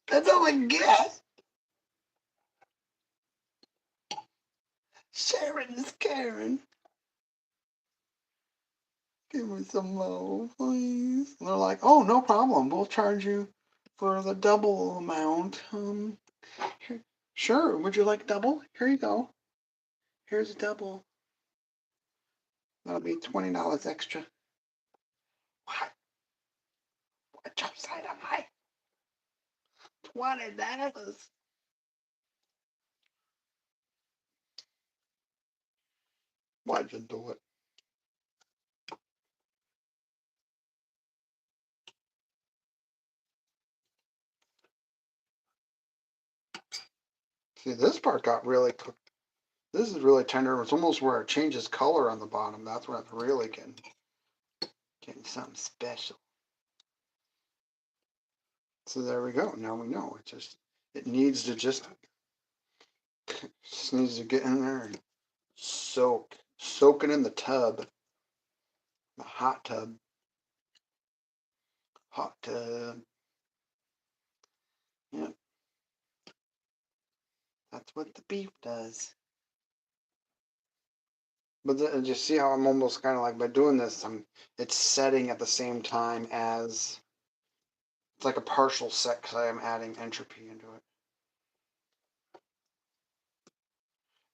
That's all I get. Sharon is Karen. Give me some more, please. And they're like, oh, no problem. We'll charge you for the double amount. Here, sure. Would you like double? Here you go. Here's a double. That'll be $20 extra. What? What jumps out of my $20? Why'd you do it? See, this part got really cooked. This is really tender. It's almost where it changes color on the bottom. That's when it's really getting something special. So there we go. Now we know. It needs to just needs to get in there and soak it in the tub, the hot tub. Yep, that's what the beef does. But just see how I'm almost kind of like by doing this, it's setting at the same time as it's like a partial set because I am adding entropy into it.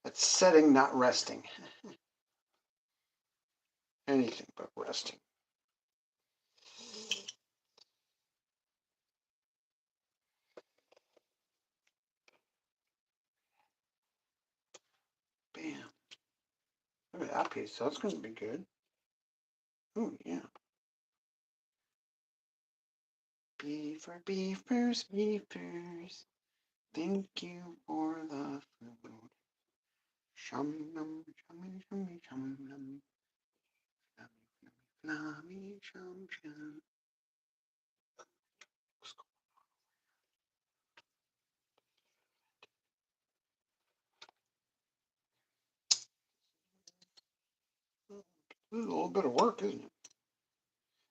It's setting, not resting. Anything but resting. Bam. Look at that piece. That's going to be good. Oh, yeah. Beefers, beefers. Thank you for the food. Shum num, shummy, shummy, shum num. Flummy, shum shum. This is a little bit of work, isn't it?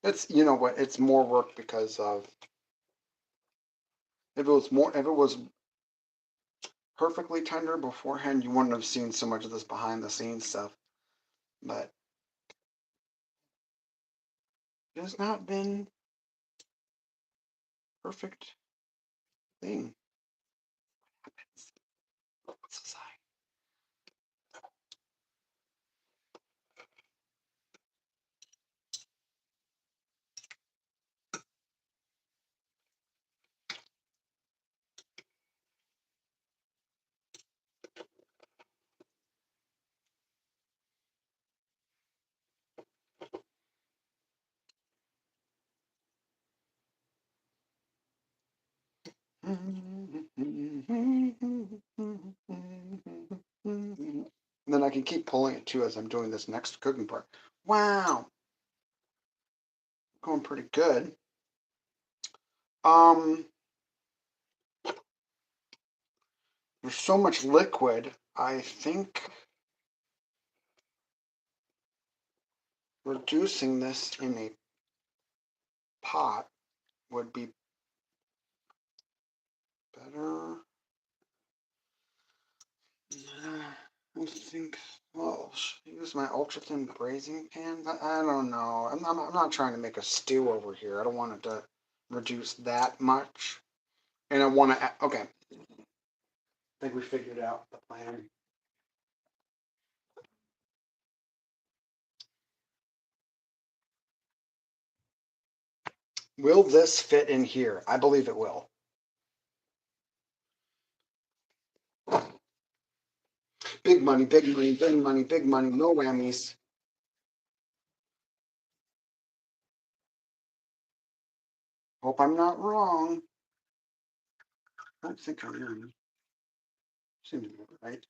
It's, you know what, it's more work because of if it was perfectly tender beforehand, you wouldn't have seen so much of this behind the scenes stuff. But it has not been perfect thing. What happens? What's this? And then I can keep pulling it too as I'm doing this next cooking part. Wow, going pretty good. There's so much liquid. I think reducing this in a pot would be better. I think. Well, should I use my ultra thin braising pan? I don't know. I'm not trying to make a stew over here. I don't want it to reduce that much. And I want to. Okay. I think we figured out the plan. Will this fit in here? I believe it will. Big money, big money, big money, big money. No whammies. Hope I'm not wrong. I don't think I am. Seems right.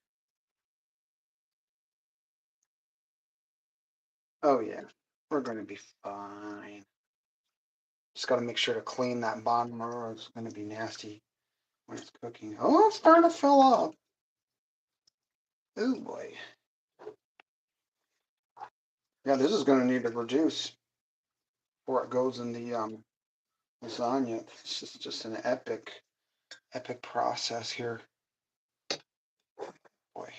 Oh yeah, we're gonna be fine. Just gotta make sure to clean that bottom or it's gonna be nasty when it's cooking. Oh, it's starting to fill up. Oh boy. Yeah, this is gonna need to reduce before it goes in the lasagna. It's just an epic process here. Boy.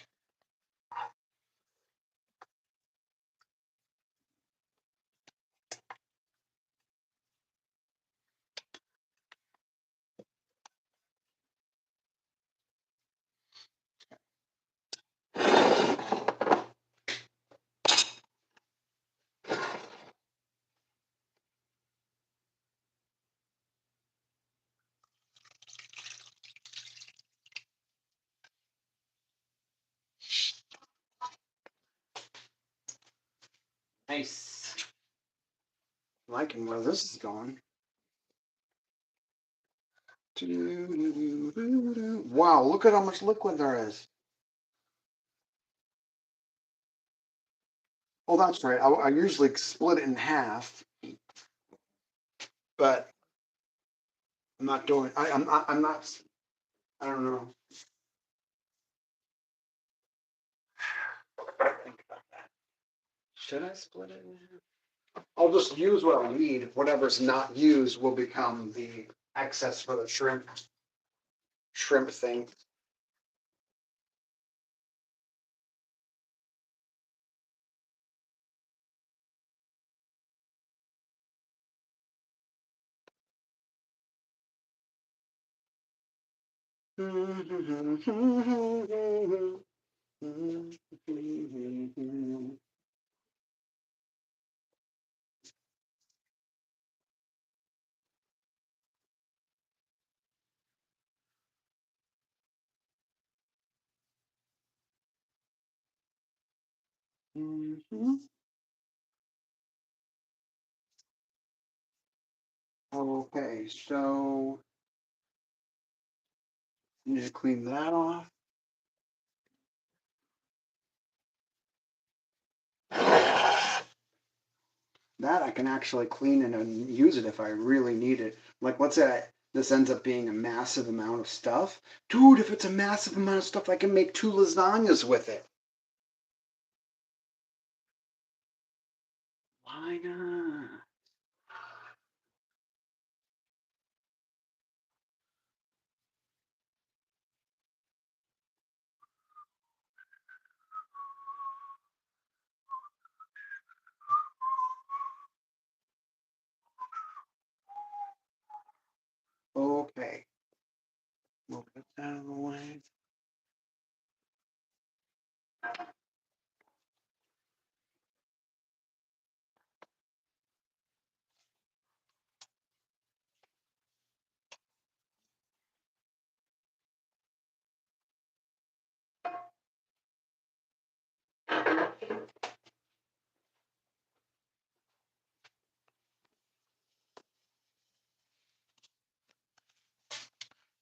Nice. Liking where this is going. Wow, look at how much liquid there is. Oh, that's right. I usually split it in half, but I'm not doing. I'm not. I don't know. Think about that. Should I split it in half? I'll just use what I need. Whatever's not used will become the excess for the shrimp thing. Okay, so need to clean that off. That I can actually clean and use it if I really need it. Like, let's say this ends up being a massive amount of stuff. Dude, if it's a massive amount of stuff, I can make 2 lasagnas with it. Why not? Okay. We'll put that out of the way.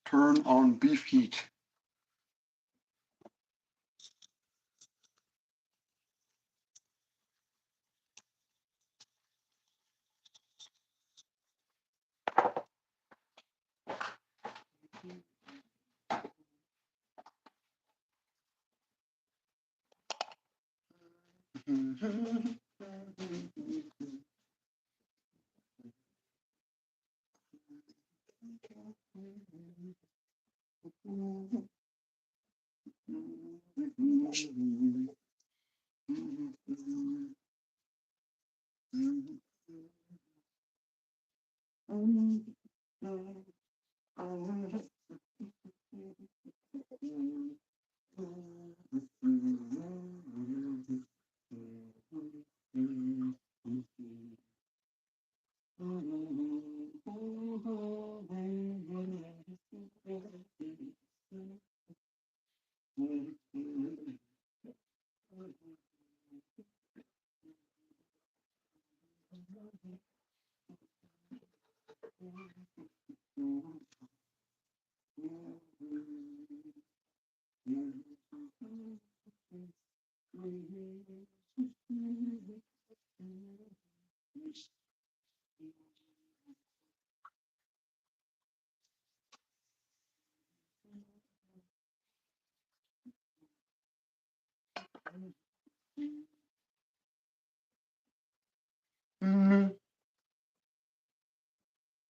Turn on beef heat.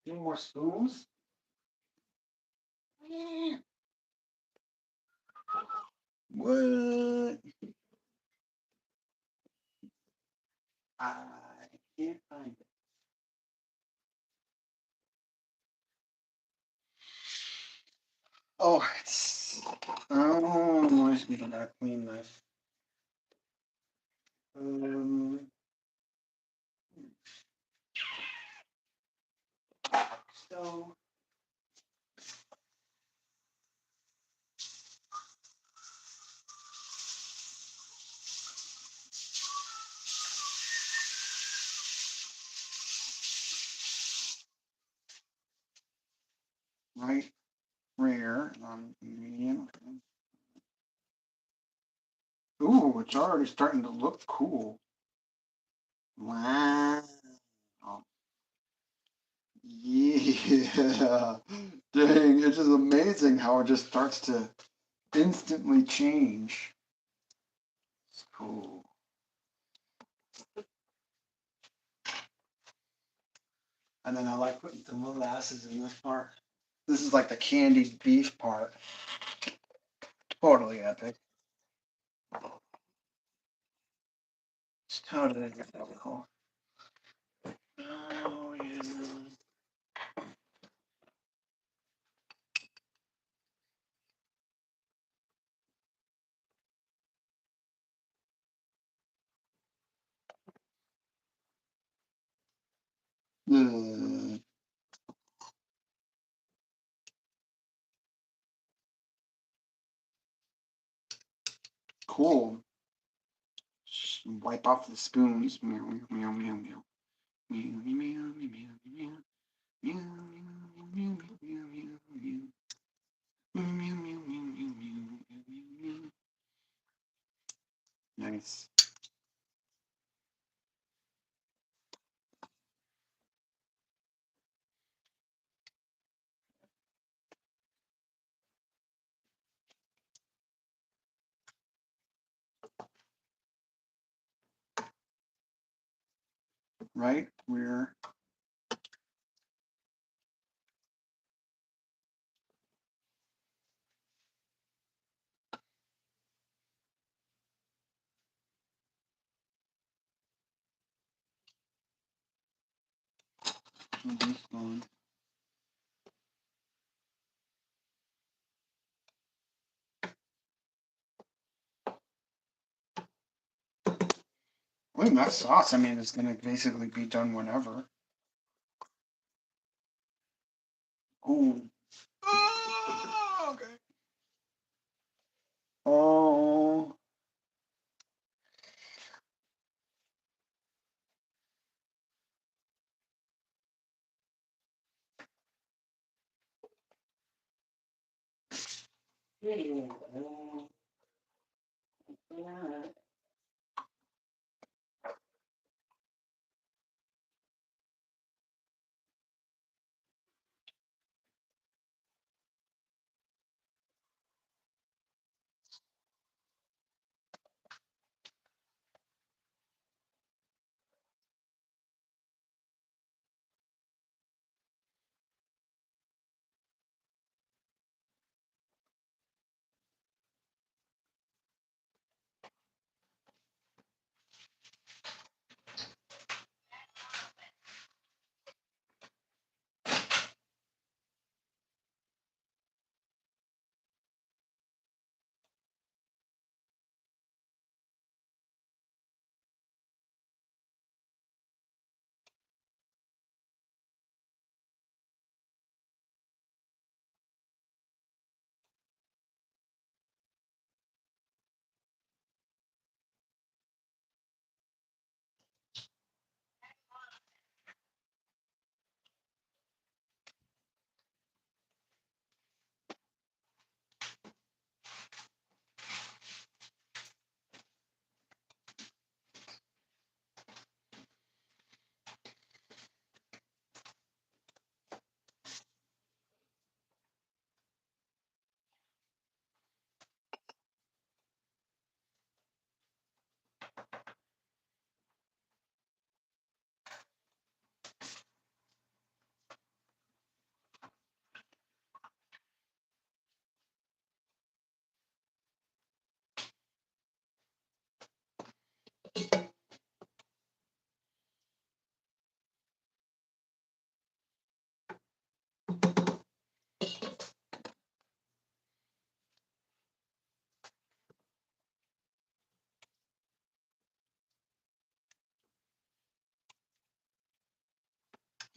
Any more spoons? What? I can't find it. Oh, oh, I need a clean knife. So. Medium. Ooh, it's already starting to look cool. Wow. Yeah. Dang, it's just amazing how it just starts to instantly change. It's cool. And then I like putting the molasses in this part. This is like the candied beef part. Totally epic. It's totally cool. Oh, yeah. Cool. Just wipe off the spoons. Meow, meow, meow, meow, meow. Meow, meow, meow, meow, meow. Meow, meow, meow, meow, meow, meow, meow. Meow, meow, meow, meow, meow, meow, meow, meow. Nice. Right? We're on. Well, that sauce, I mean, it's gonna basically be done whenever. Ooh. Oh, okay. Oh.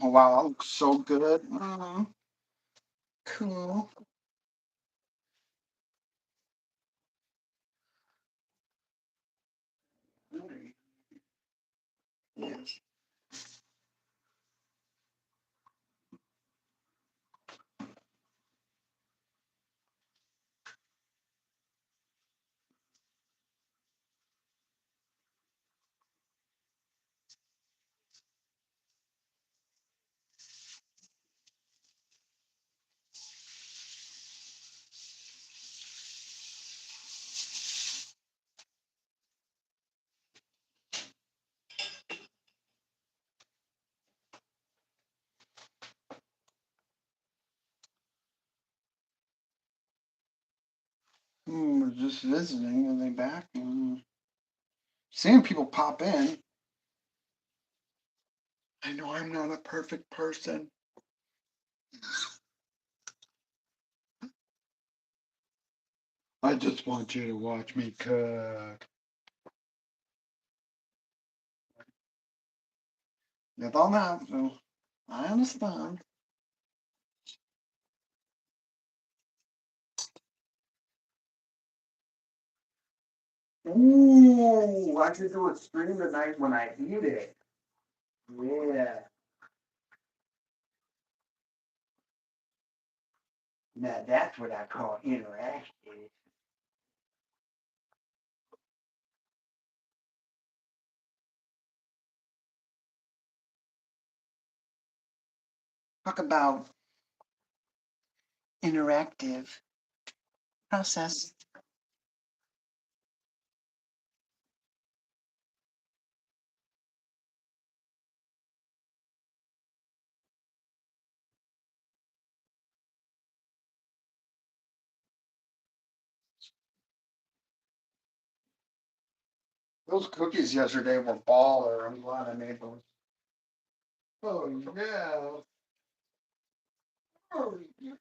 Oh wow, that looks so good. Cool. Yes. We're just visiting. Are they back? Seeing people pop in. I know I'm not a perfect person. I just want you to watch me cook. That's all that, so I understand. Ooh, I should do a stream tonight when I eat it. Yeah. Now that's what I call interactive. Talk about interactive process. Those cookies yesterday were baller. I'm glad I made those. Oh yeah. Oh yeah.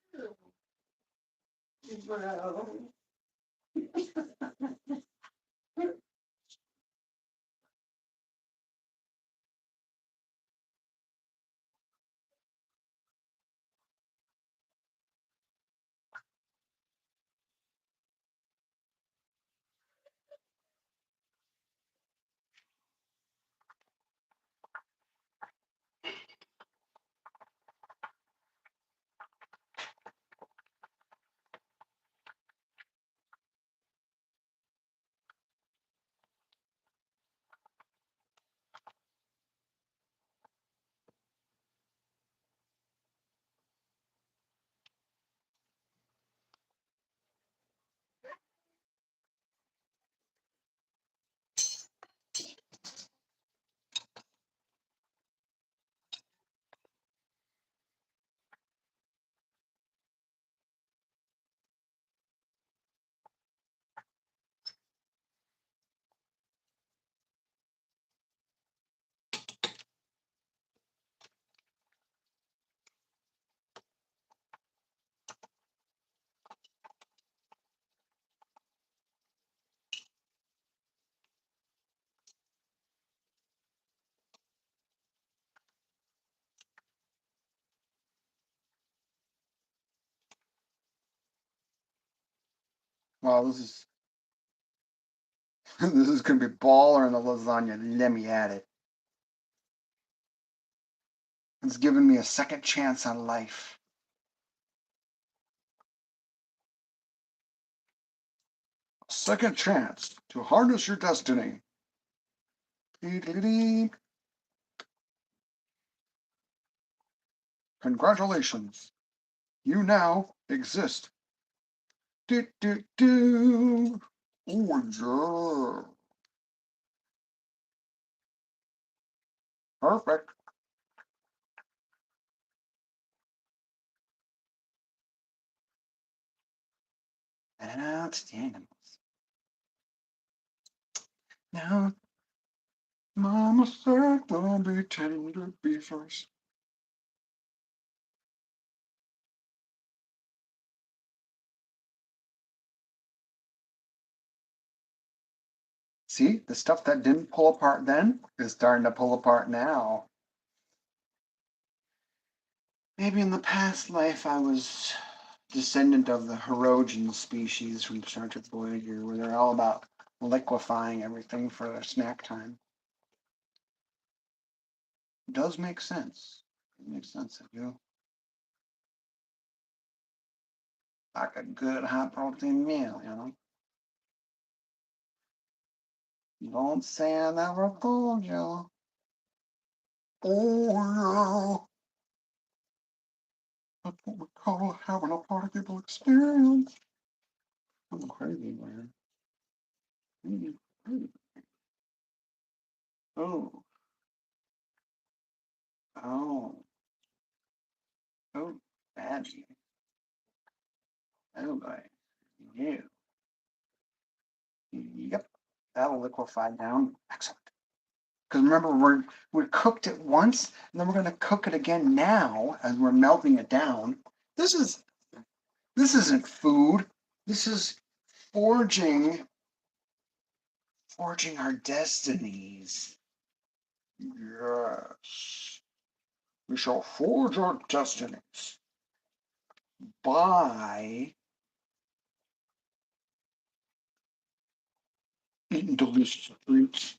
Well, this is this is gonna be baller in the lasagna. Let me add it. It's given me a second chance on life. A second chance to harness your destiny. Congratulations. You now exist. Do, do, do. Oh, yeah. Perfect. Outstanding. Now, Mama said, don't be tender, be first. See, the stuff that didn't pull apart then is starting to pull apart now. Maybe in the past life I was descendant of the Herogen species from Star Trek Voyager, where they're all about liquefying everything for their snack time. It does make sense. It makes sense if you like a good high protein meal, you know. Don't say I never told you. Oh yeah. That's what we call having a particle experience. I'm crazy, man. Oh, oh, oh, badly. Oh boy. You. Yep, that'll liquefy down. Excellent. Because remember, we cooked it once, and then we're going to cook it again now as we're melting it down. This isn't food. This is forging our destinies. Yes, we shall forge our destinies by eating delicious fruits.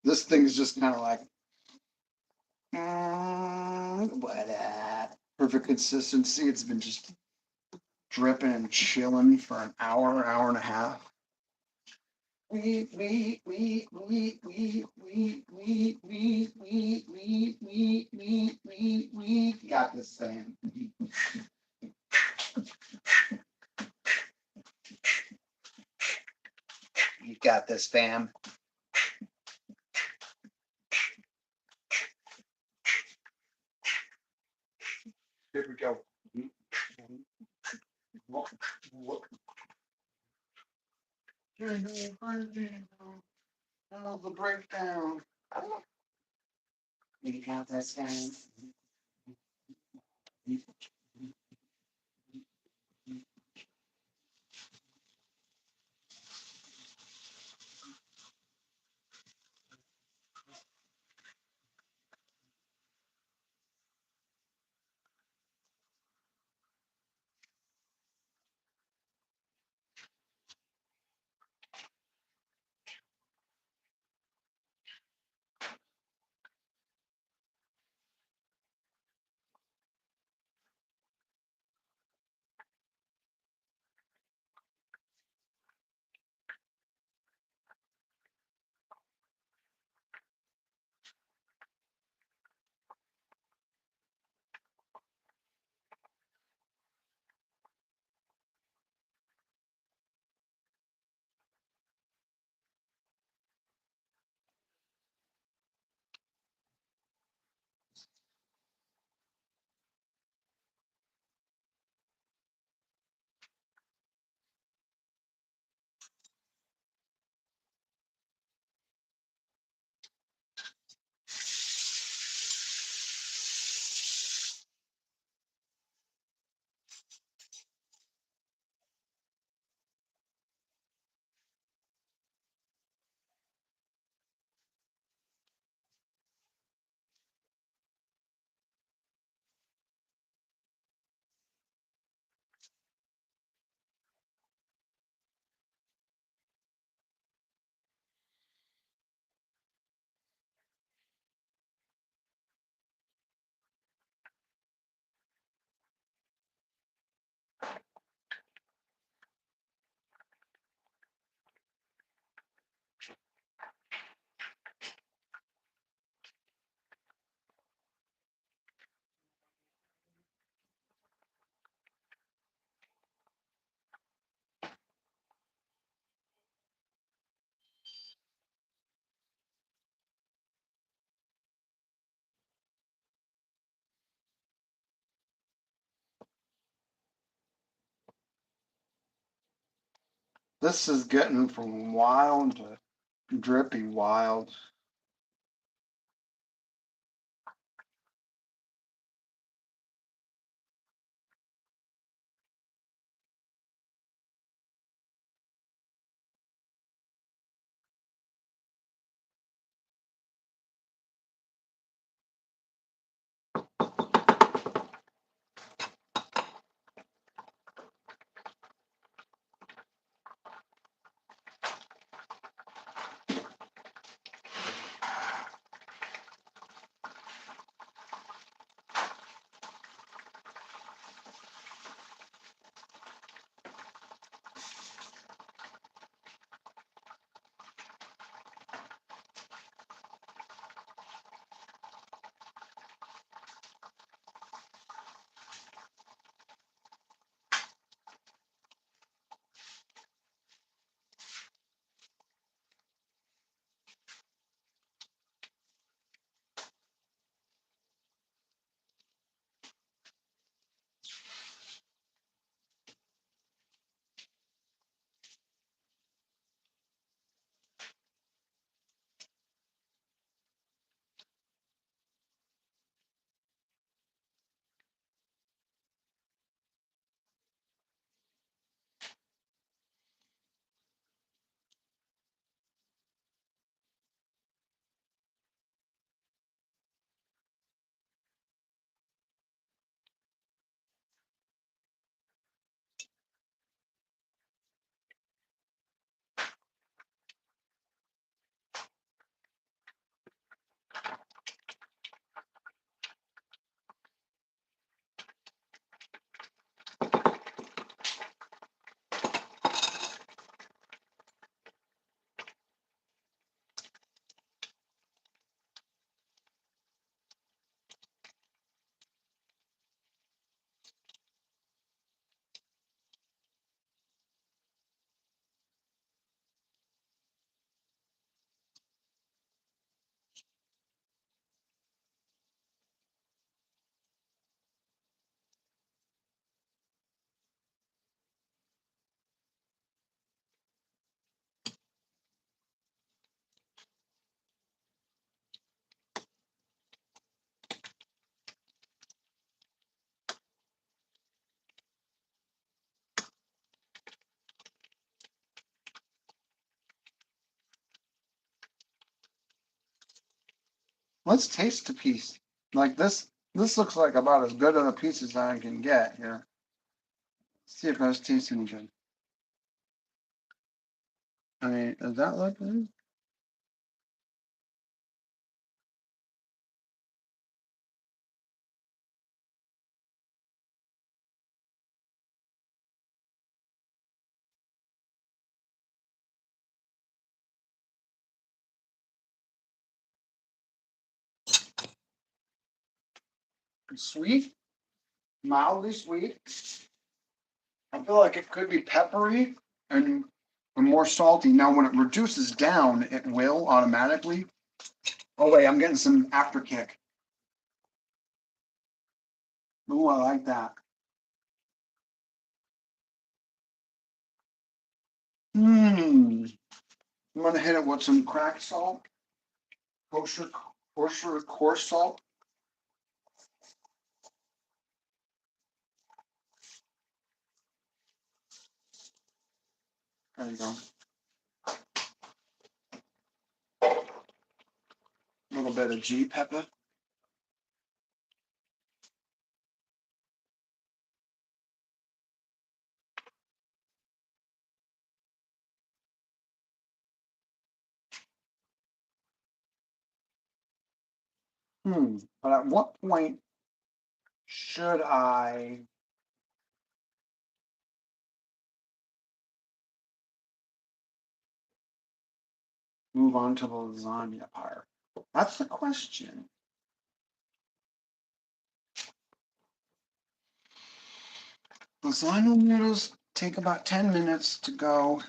This thing's just kind of like what perfect consistency. It's been just dripping and chilling for an hour, hour and a half. We got this thing. You got this, fam. Here we go. The breakdown. You got this, fam. This is getting from wild to drippy wild. Let's taste a piece. Like this looks like about as good of a piece as I can get here. See if that's tasting good. I mean, does that look good? Sweet, mildly sweet. I feel like it could be peppery and more salty. Now, when it reduces down, it will automatically. Oh wait, I'm getting some after kick. Ooh, I like that. Hmm. I'm gonna hit it with some cracked salt, kosher, coarse salt. There you go. A little bit of G pepper. But at what point should I move on to the lasagna part? That's the question. Lasagna noodles take about 10 minutes to go.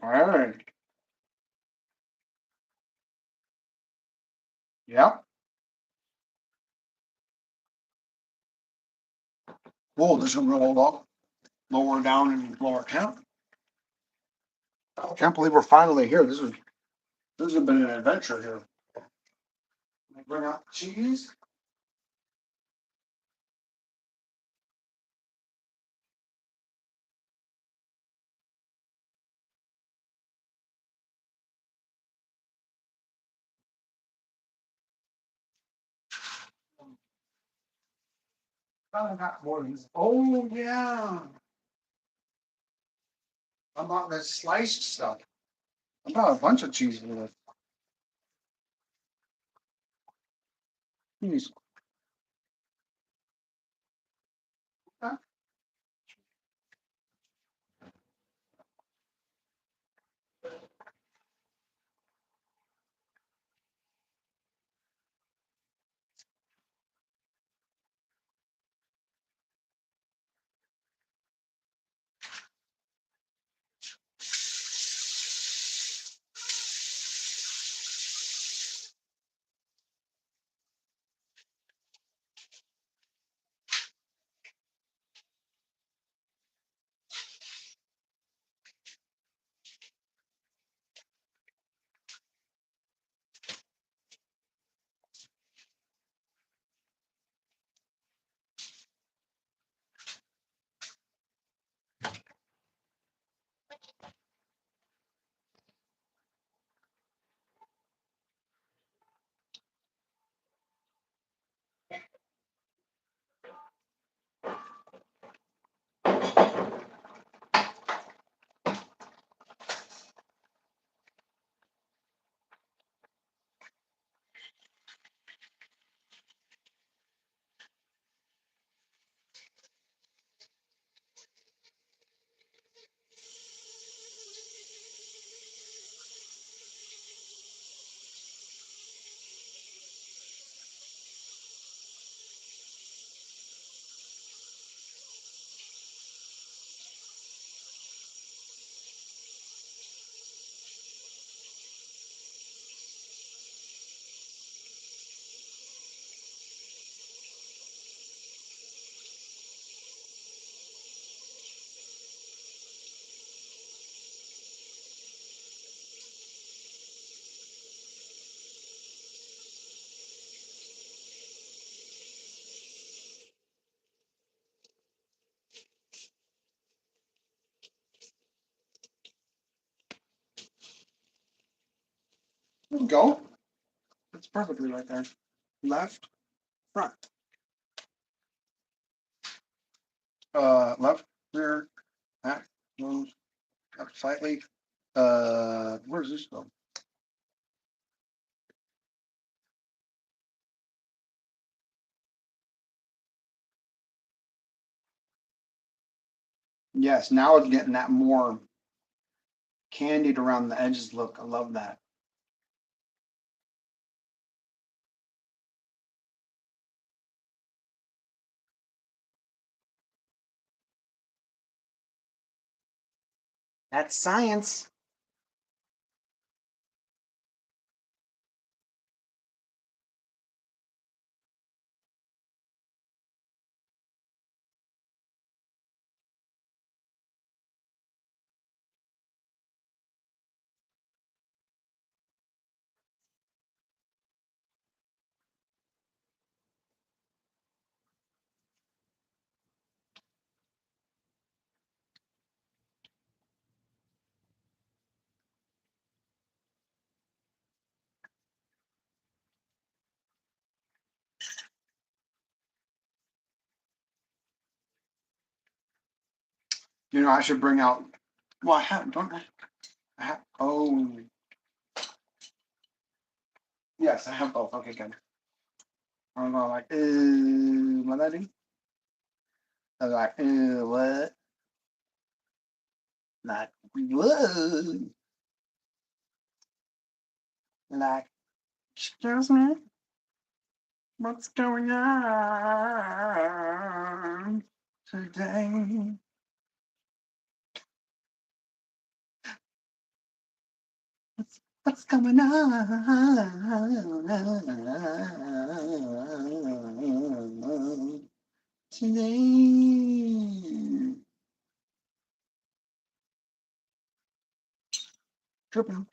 All right. Yep. Whoa, this one rolled up, lower down and lower count. I can't believe we're finally here. This has been an adventure here. Bring out cheese. I got more of these. Oh yeah. I bought this sliced stuff. I bought a bunch of cheese with it. Jeez. There we go. That's perfectly right there. Left, front. Left, rear, back, nose, up slightly. Where's this go? Yes, now it's getting that more candied around the edges look. I love that. That's science. You know, I should bring out. Well, I have, don't I? I have. Oh, yes, I have both. Okay, good. I'm going like, what did I do? I was like, what? Like, what? Like, excuse me? What's going on today? What's going on today? Tripping.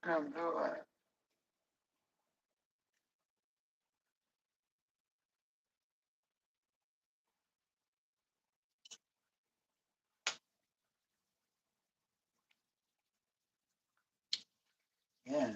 Come do it. Yeah.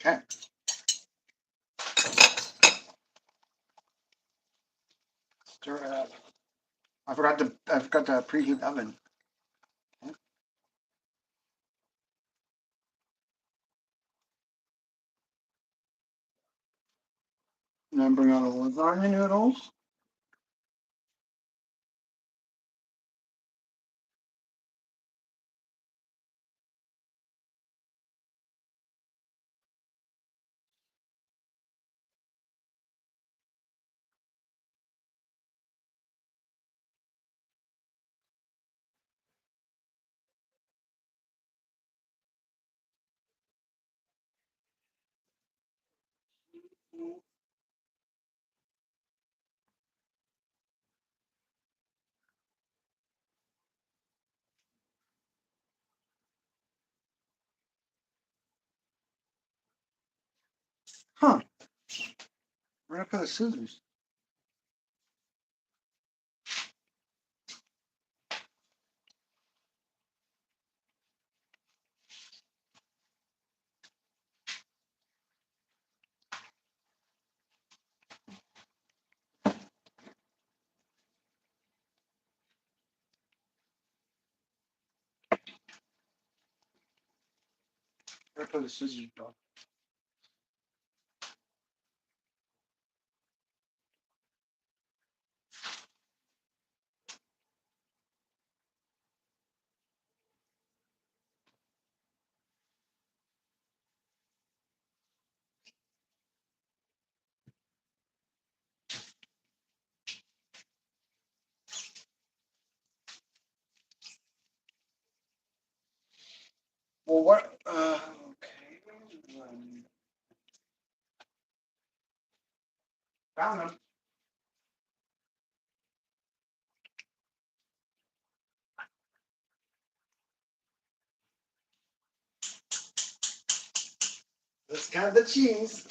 Okay. Stir it up. I forgot to preheat the oven. Okay. And then bring out the lasagna noodles. Huh. Where did I put the scissors? Where did I put the scissors, dog? Well, what? Okay. Found them. Let's count the cheese.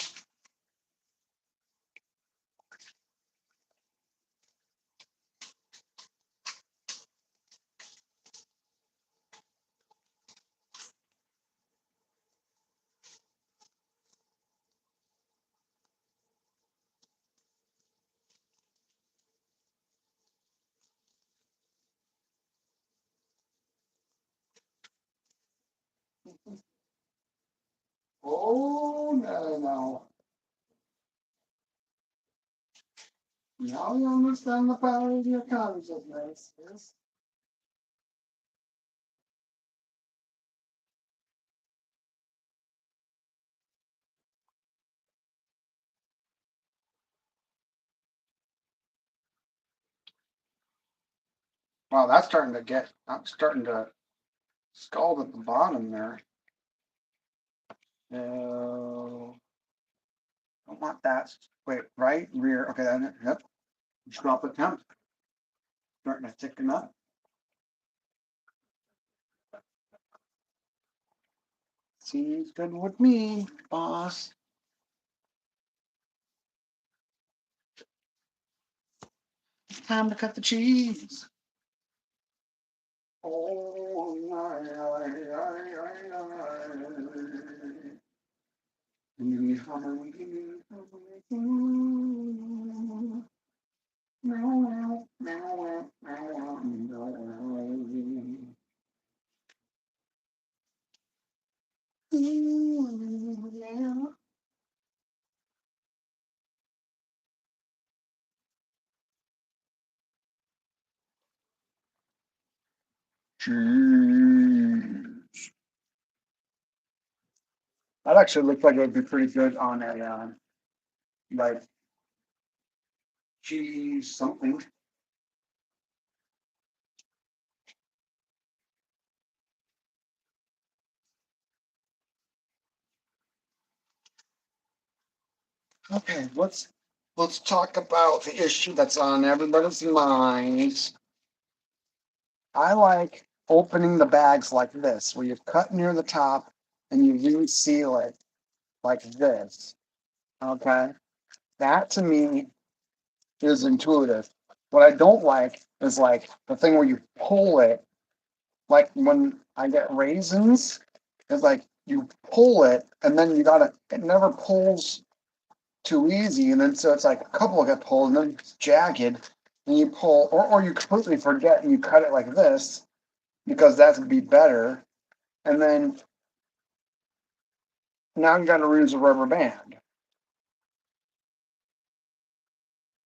Oh, no. Now you understand the power of your consciousness. Yes. Wow, that's starting to scald at the bottom there. No, don't want that. Wait, right, rear. Okay, then, yep. Just drop the temp. Starting to thicken up. Seems good with me, boss. Time to cut the cheese. Oh, Cheese. That actually looks like it would be pretty good on a like cheese something. Okay, let's talk about the issue that's on everybody's minds. I like opening the bags like this, where you cut near the top and you reseal it like this. Okay, that to me is intuitive. What I don't like is like the thing where you pull it, like when I get raisins, it's like you pull it and then it never pulls too easy, and then so it's like a couple get pulled and then it's jagged, and you pull, or you completely forget and you cut it like this because that would be better, and then now you got to use a rubber band.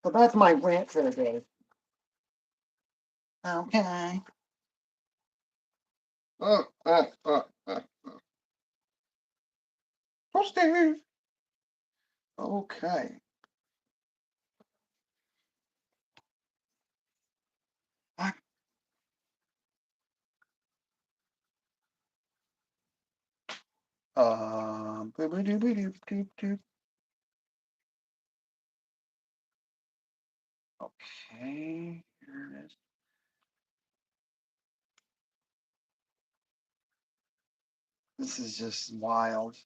So that's my rant for the day. Okay. Toasty. Okay. Boop-a-doop-a-doop-doop-doop. Okay, here it is. This is just wild.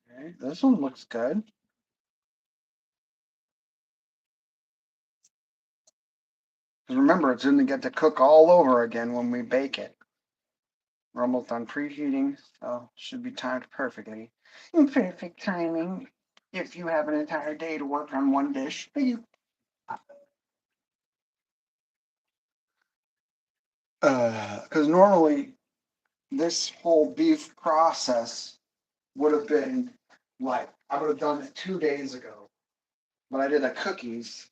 Okay, this one looks good. Remember, it's going to get to cook all over again when we bake it. We're almost done preheating, so should be timed perfectly. In perfect timing, if you have an entire day to work on one dish. Because normally this whole beef process would have been like, I would have done it 2 days ago, but I did the cookies.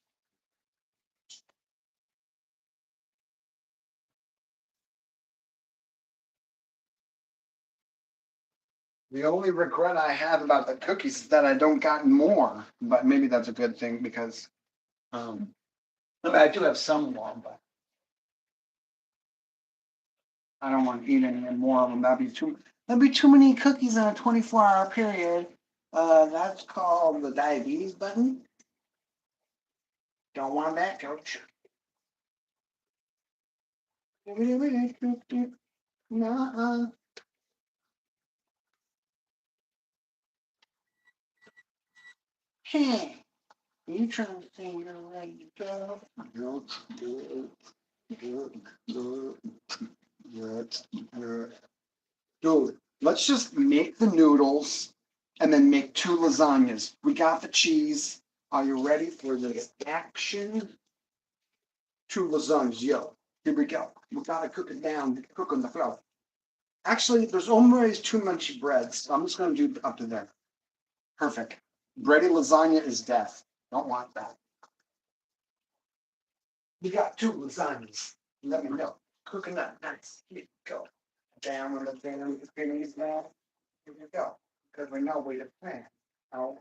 The only regret I have about the cookies is that I don't got more, but maybe that's a good thing because I mean, I do have some more, but I don't want to eat any more of them. That'd be too many cookies in a 24-hour period. That's called the diabetes button. Don't want that, coach. Nuh-uh. Hey, you trying to say you're ready to go? Dude, let's just make the noodles and then make 2 lasagnas. We got the cheese. Are you ready for this action? 2 lasagnas, yo. Here we go. We gotta cook it down, cook on the floor. Actually, there's always too much bread, so I'm just gonna do up to there. Perfect. Bready lasagna is death. Don't want that. We got 2 lasagnas. Let me know. Cooking up nice. Here we go. Down with the things now. Here we go. Because we know where to plan. Oh,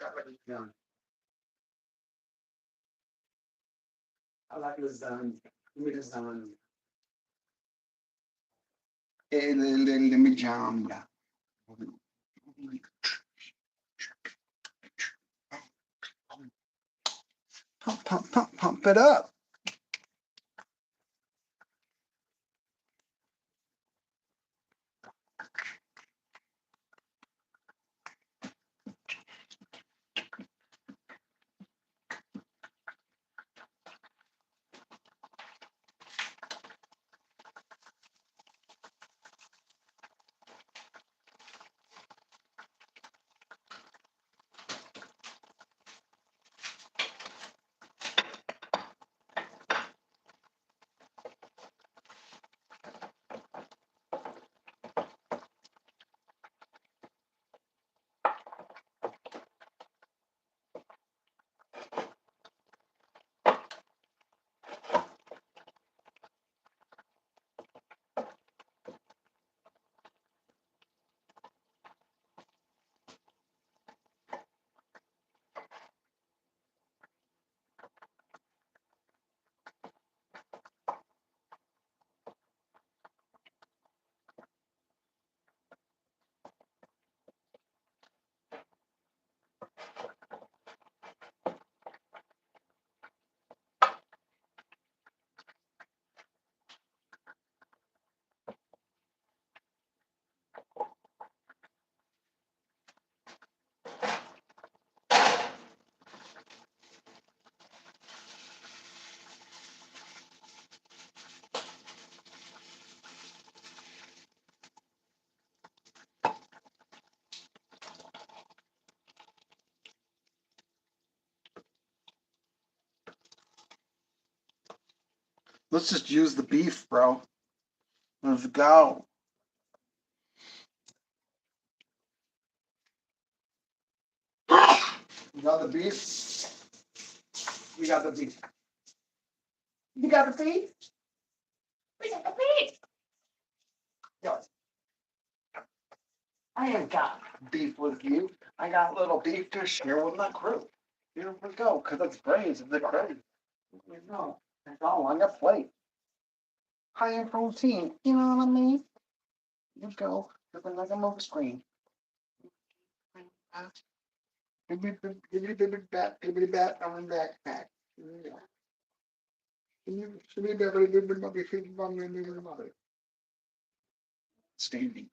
got what it's done. I like lasagna. Give me lasagna. Let me jam. Pump, pump, pump, pump it up. Let's just use the beef, bro. Let's go. You got the beef? You got the beef. You got the beef? We got the beef. Yo, I ain't got beef with you. I got a little beef to share with my crew. Here we go, because it's brains in the crew. You know, it's all on your plate. High in protein, you know what I mean? You go, looking like a movie screen. Bibbidi bat, bibbidi bat, on the backpack. Standing.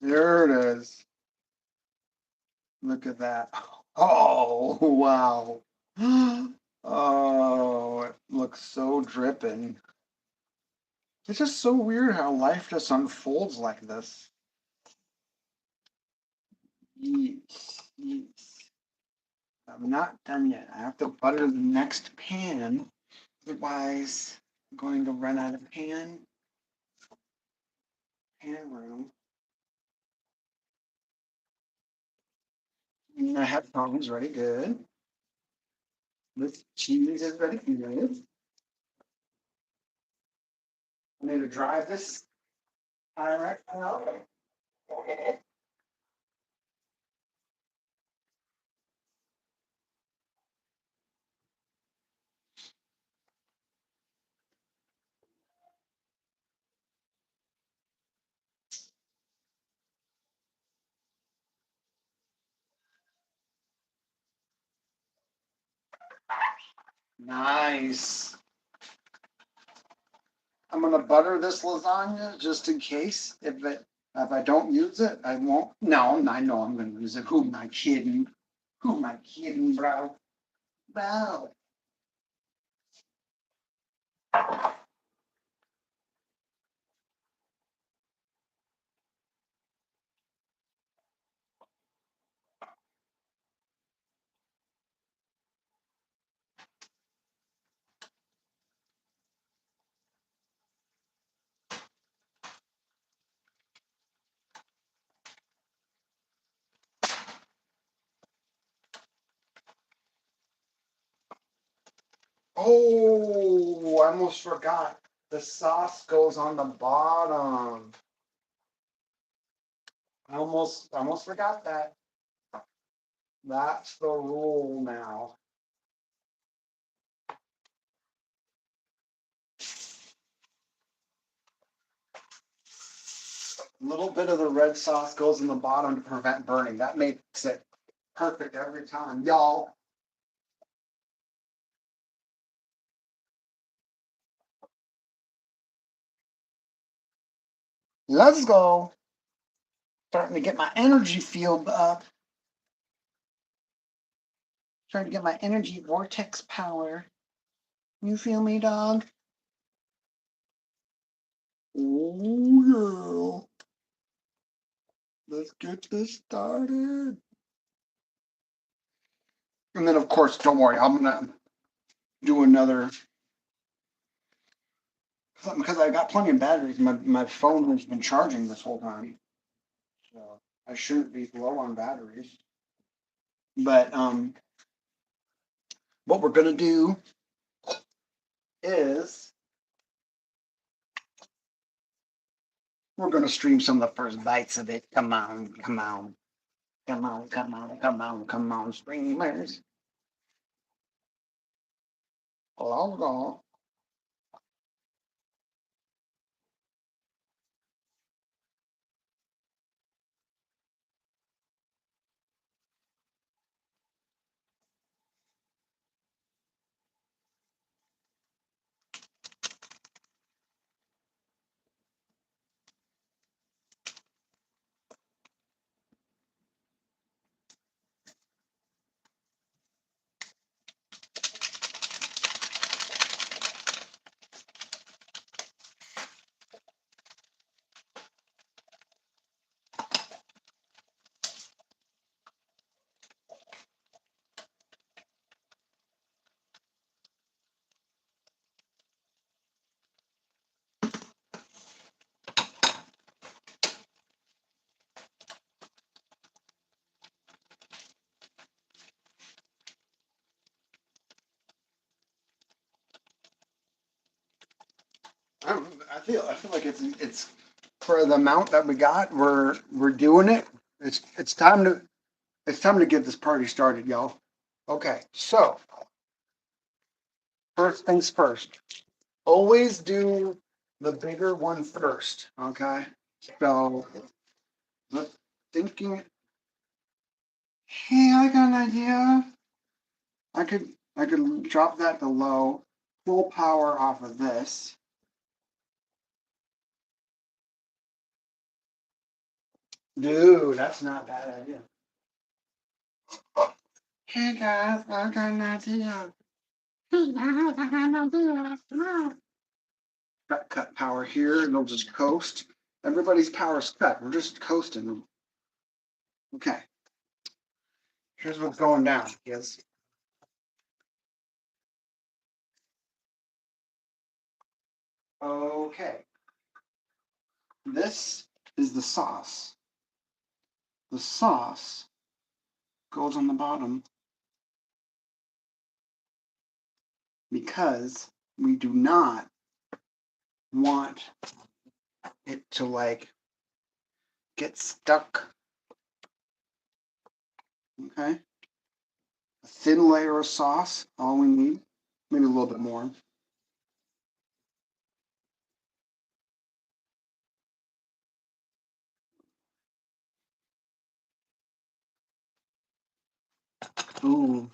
There it is. Look at that. Oh, wow. Oh, it looks so dripping. It's just so weird how life just unfolds like this. Yes, yes. I'm not done yet. I have to butter the next pan. Otherwise, I'm going to run out of pan room. My headphones ready good. This cheese is ready good. I need to drive this direct out. Nice. I'm gonna butter this lasagna just in case. If I don't use it, I won't. No, I know I'm gonna use it. Who am I kidding? Who am I kidding, bro? Bro. Oh, I almost forgot. The sauce goes on the bottom. I almost forgot that. That's the rule now. A little bit of the red sauce goes in the bottom to prevent burning. That makes it perfect every time. Y'all, Let's go. Starting to get my energy field up. Starting to get my energy vortex power. You feel me, dog? Oh, yeah. Let's get this started. And then, of course, don't worry, I'm gonna do another because I got plenty of batteries. My phone has been charging this whole time, so I shouldn't be low on batteries. But what we're gonna do is we're gonna stream some of the first bites of it. Come on, come on, come on, come on, come on, come on, streamers. Hold on. I feel like it's for the amount that we got. We're doing it. It's time to get this party started, y'all. Okay, so first things first. Always do the bigger one first. Okay, so thinking. Hey, I got an idea. I could drop that to low, full power off of this. Dude, that's not a bad idea. Hey guys, I got an idea. Hey guys, I got an idea. Cut power here, and they'll just coast. Everybody's power's cut. We're just coasting. Okay, here's what's going down, kids. Okay, this is the sauce. The sauce goes on the bottom because we do not want it to like get stuck. Okay, a thin layer of sauce, all we need, maybe a little bit more. Ooh,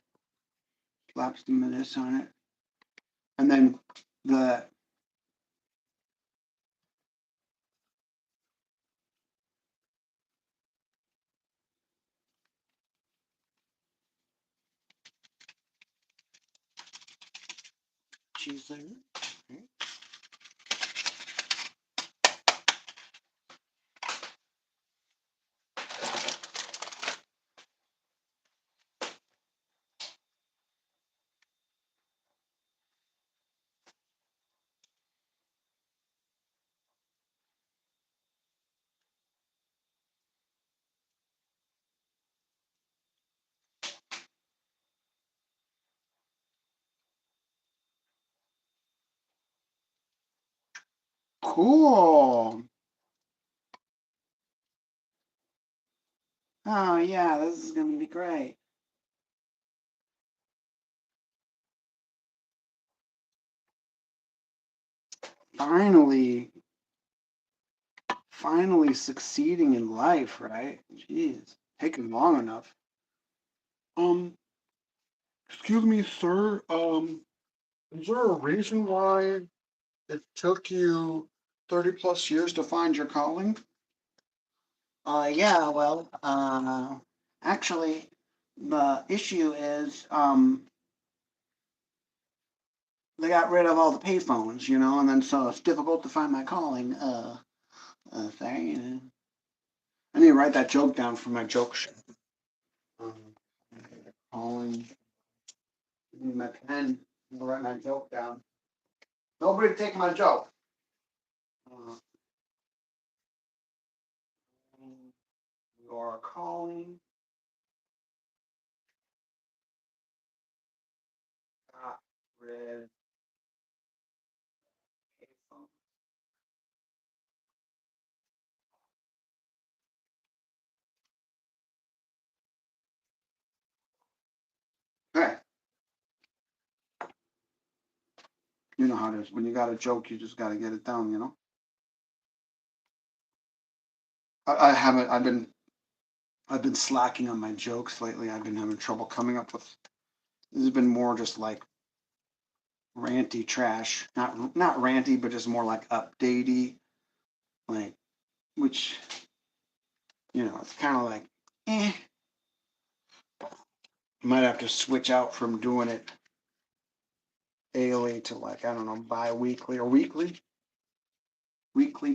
slap some of this on it, and then the cheese layer. Okay. Cool. Oh yeah, this is gonna be great. Finally, finally succeeding in life, right? Jeez, taking long enough. Um, excuse me, sir. Is there a reason why it took you 30+ years to find your calling? Yeah, well, actually, the issue is, they got rid of all the payphones, and then so it's difficult to find my calling, thing. I need to write that joke down for my joke show. Um, calling, give me my pen, I'll write my joke down. Nobody take my joke. Uh, You're calling, got rid payphone. Hey, you know how it is. When you got a joke, you just got to get it down. I haven't. I've been slacking on my jokes lately. I've been having trouble coming up with. This has been more just like ranty trash. Not ranty, but just more like updatey, like which it's kind of like, eh. Might have to switch out from doing it daily to, like, I don't know, bi-weekly or weekly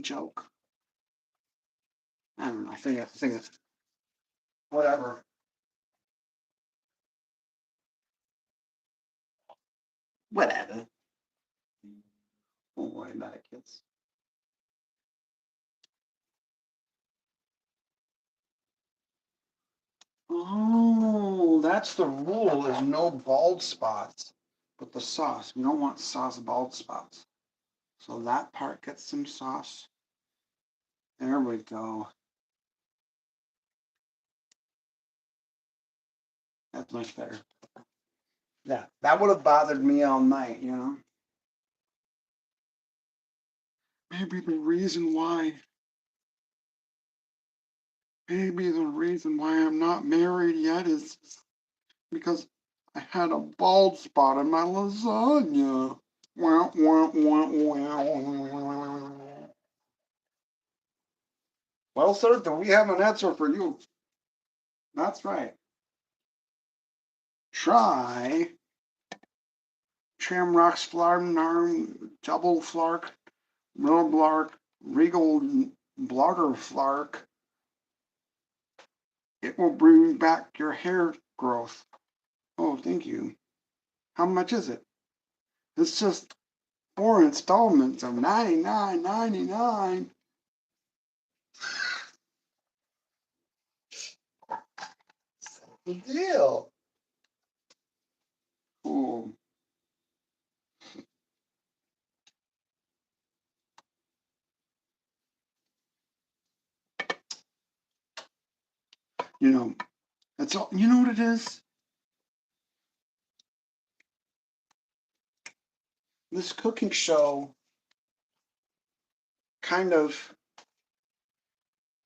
joke. I don't know. I think it's whatever. Whatever. Don't worry about it, kids. Oh, that's the rule. There's no bald spots with the sauce. We don't want sauce bald spots. So that part gets some sauce. There we go. That's much better. Yeah, that would have bothered me all night. Maybe the reason why, maybe the reason why I'm not married yet is because I had a bald spot in my lasagna. Wah, wah, wah, wah. Well, sir, do we have an answer for you? That's right. Try Shamrock's Flarnarm, Double Flark, Millblark, Regal Blarter Flark. It will bring back your hair growth. Oh, thank you. How much is it? It's just 4 installments of $99.99. Good deal. Oh, you know, that's all. You know what it is? This cooking show kind of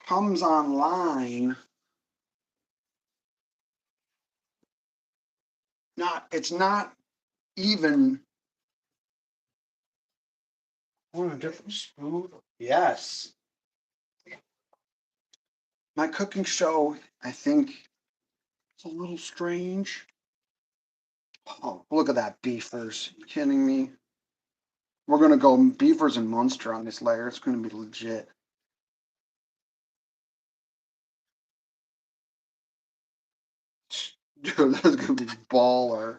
comes online. It's not even. Oh, a different spoon? Yes. My cooking show, I think, it's a little strange. Oh, look at that beefers. You kidding me? We're gonna go beefers and Munster on this layer. It's gonna be legit. Dude, that's gonna be baller.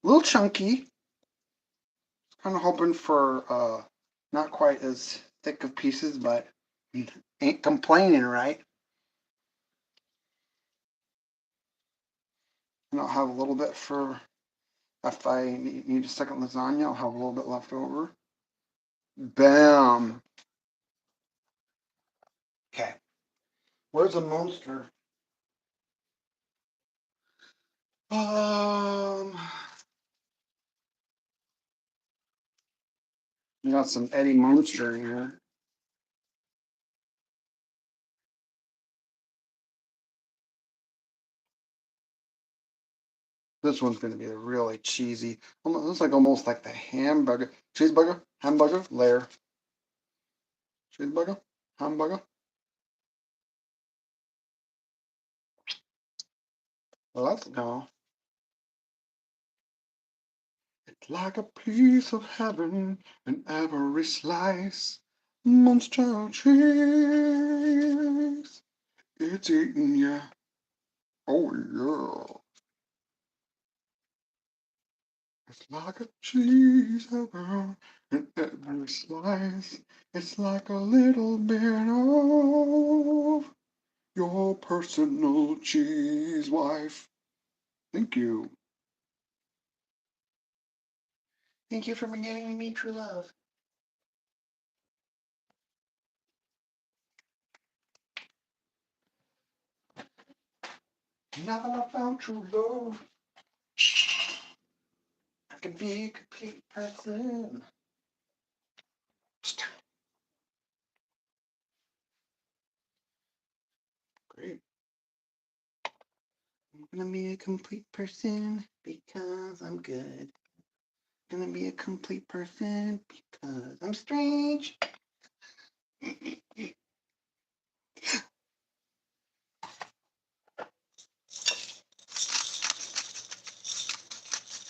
A little chunky. Kind of hoping for not quite as thick of pieces, but ain't complaining, right? And I'll have a little bit for if I need a second lasagna. I'll have a little bit left over. Bam. Okay. Where's the monster? Um, you got some Eddie Munster in here. This one's going to be really cheesy. Looks like almost like the hamburger. Cheeseburger, hamburger, layer. Cheeseburger, hamburger. Let's go. It's like a piece of heaven in every slice. Monster cheese. It's eating ya. Oh yeah. It's like a cheese heaven in every slice. It's like a little bit of your personal cheese wife. Thank you. Thank you for giving me true love. Now that I found true love, I can be a complete person. Great. I'm gonna be a complete person because I'm good. I'm gonna be a complete person because I'm strange.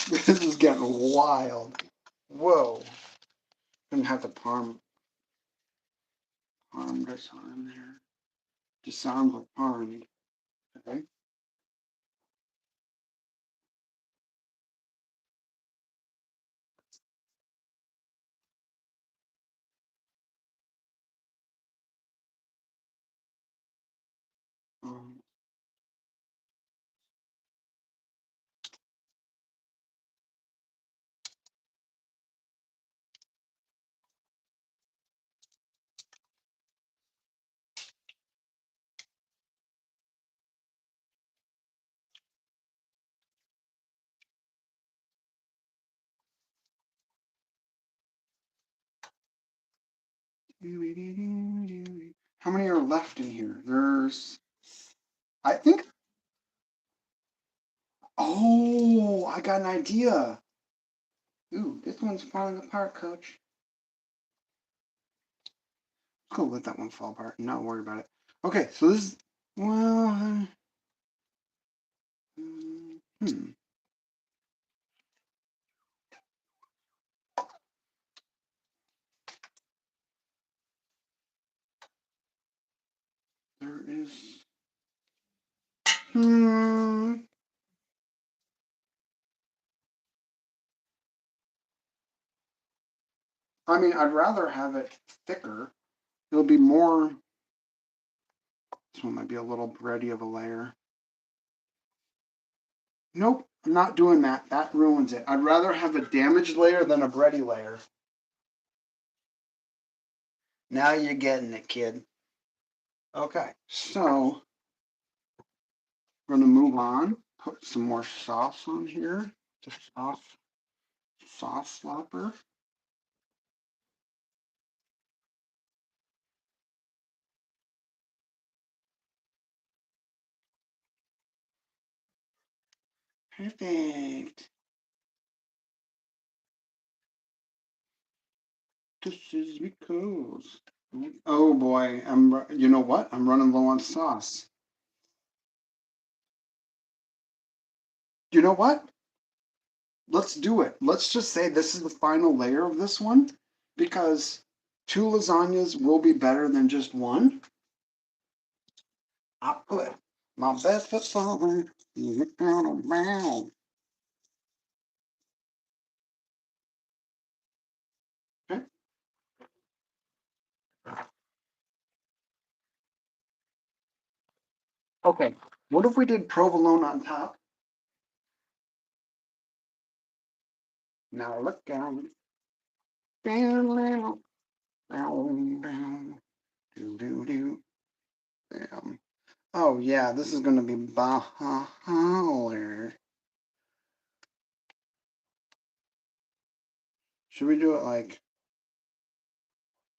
This is getting wild. Whoa. Gonna have to parm this on there. Just sounds like parmed. Okay. Um, how many are left in here? I think, oh, I got an idea. Ooh, this one's falling apart, coach. Go let that one fall apart. Not worry about it. Okay, so this is, well, hmm. There is, hmm. I mean, I'd rather have it thicker. It'll be more, this one might be a little bready of a layer. Nope, I'm not doing that. That ruins it. I'd rather have a damaged layer than a bready layer. Now you're getting it, kid. Okay, so we're gonna move on. Put some more sauce on here. Just sauce slopper. Perfect. This is because. Oh boy, you know what? I'm running low on sauce. You know what? Let's do it. Let's just say this is the final layer of this one because two lasagnas will be better than just one. I put my best foot forward. Okay. Okay. What if we did provolone on top? Now look out. Down, down, down. Do, do, do. Bam. Oh yeah, this is gonna be baller. Should we do it like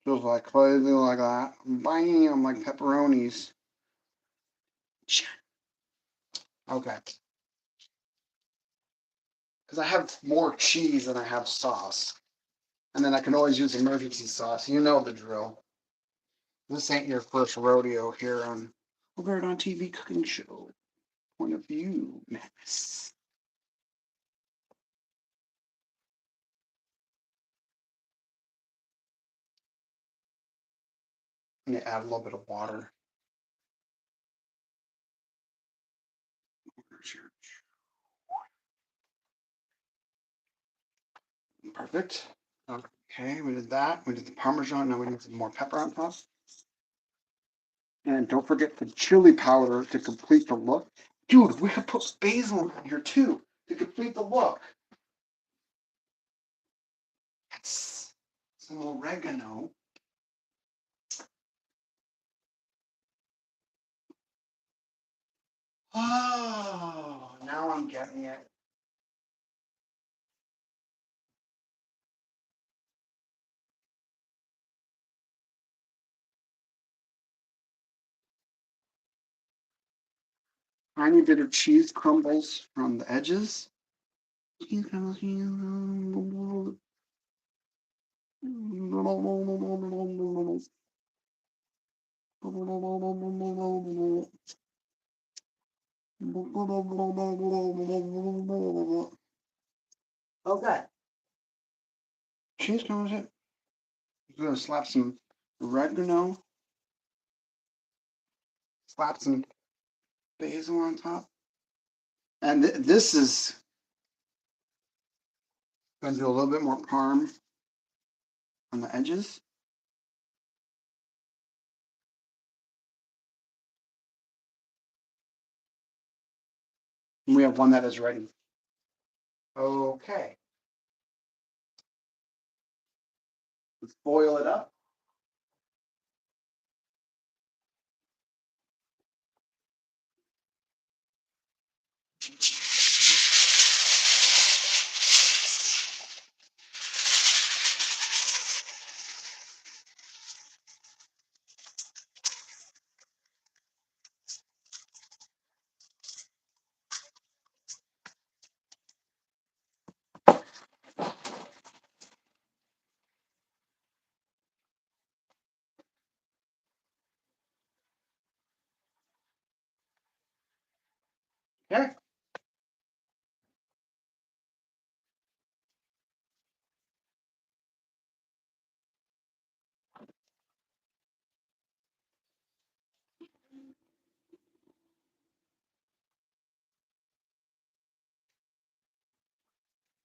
just like crazy like that? Bam, like pepperonis. Okay. Because I have more cheese than I have sauce. And then I can always use emergency sauce. You know the drill. This ain't your first rodeo here on overidonTV cooking show. Point of view, Madness. I'm gonna add a little bit of water. Perfect. Okay, we did that. We did the Parmesan. Now we need some more pepper on top. And don't forget the chili powder to complete the look. Dude, we could put basil in here too to complete the look. Yes. Some oregano. Oh, now I'm getting it. Tiny bit of cheese crumbles from the edges. Okay. Cheese crumbles it. I'm gonna slap some oregano. Slap some basil on top. And this is going to do a little bit more parm on the edges. And we have one that is ready. Okay. Let's boil it up. Okay.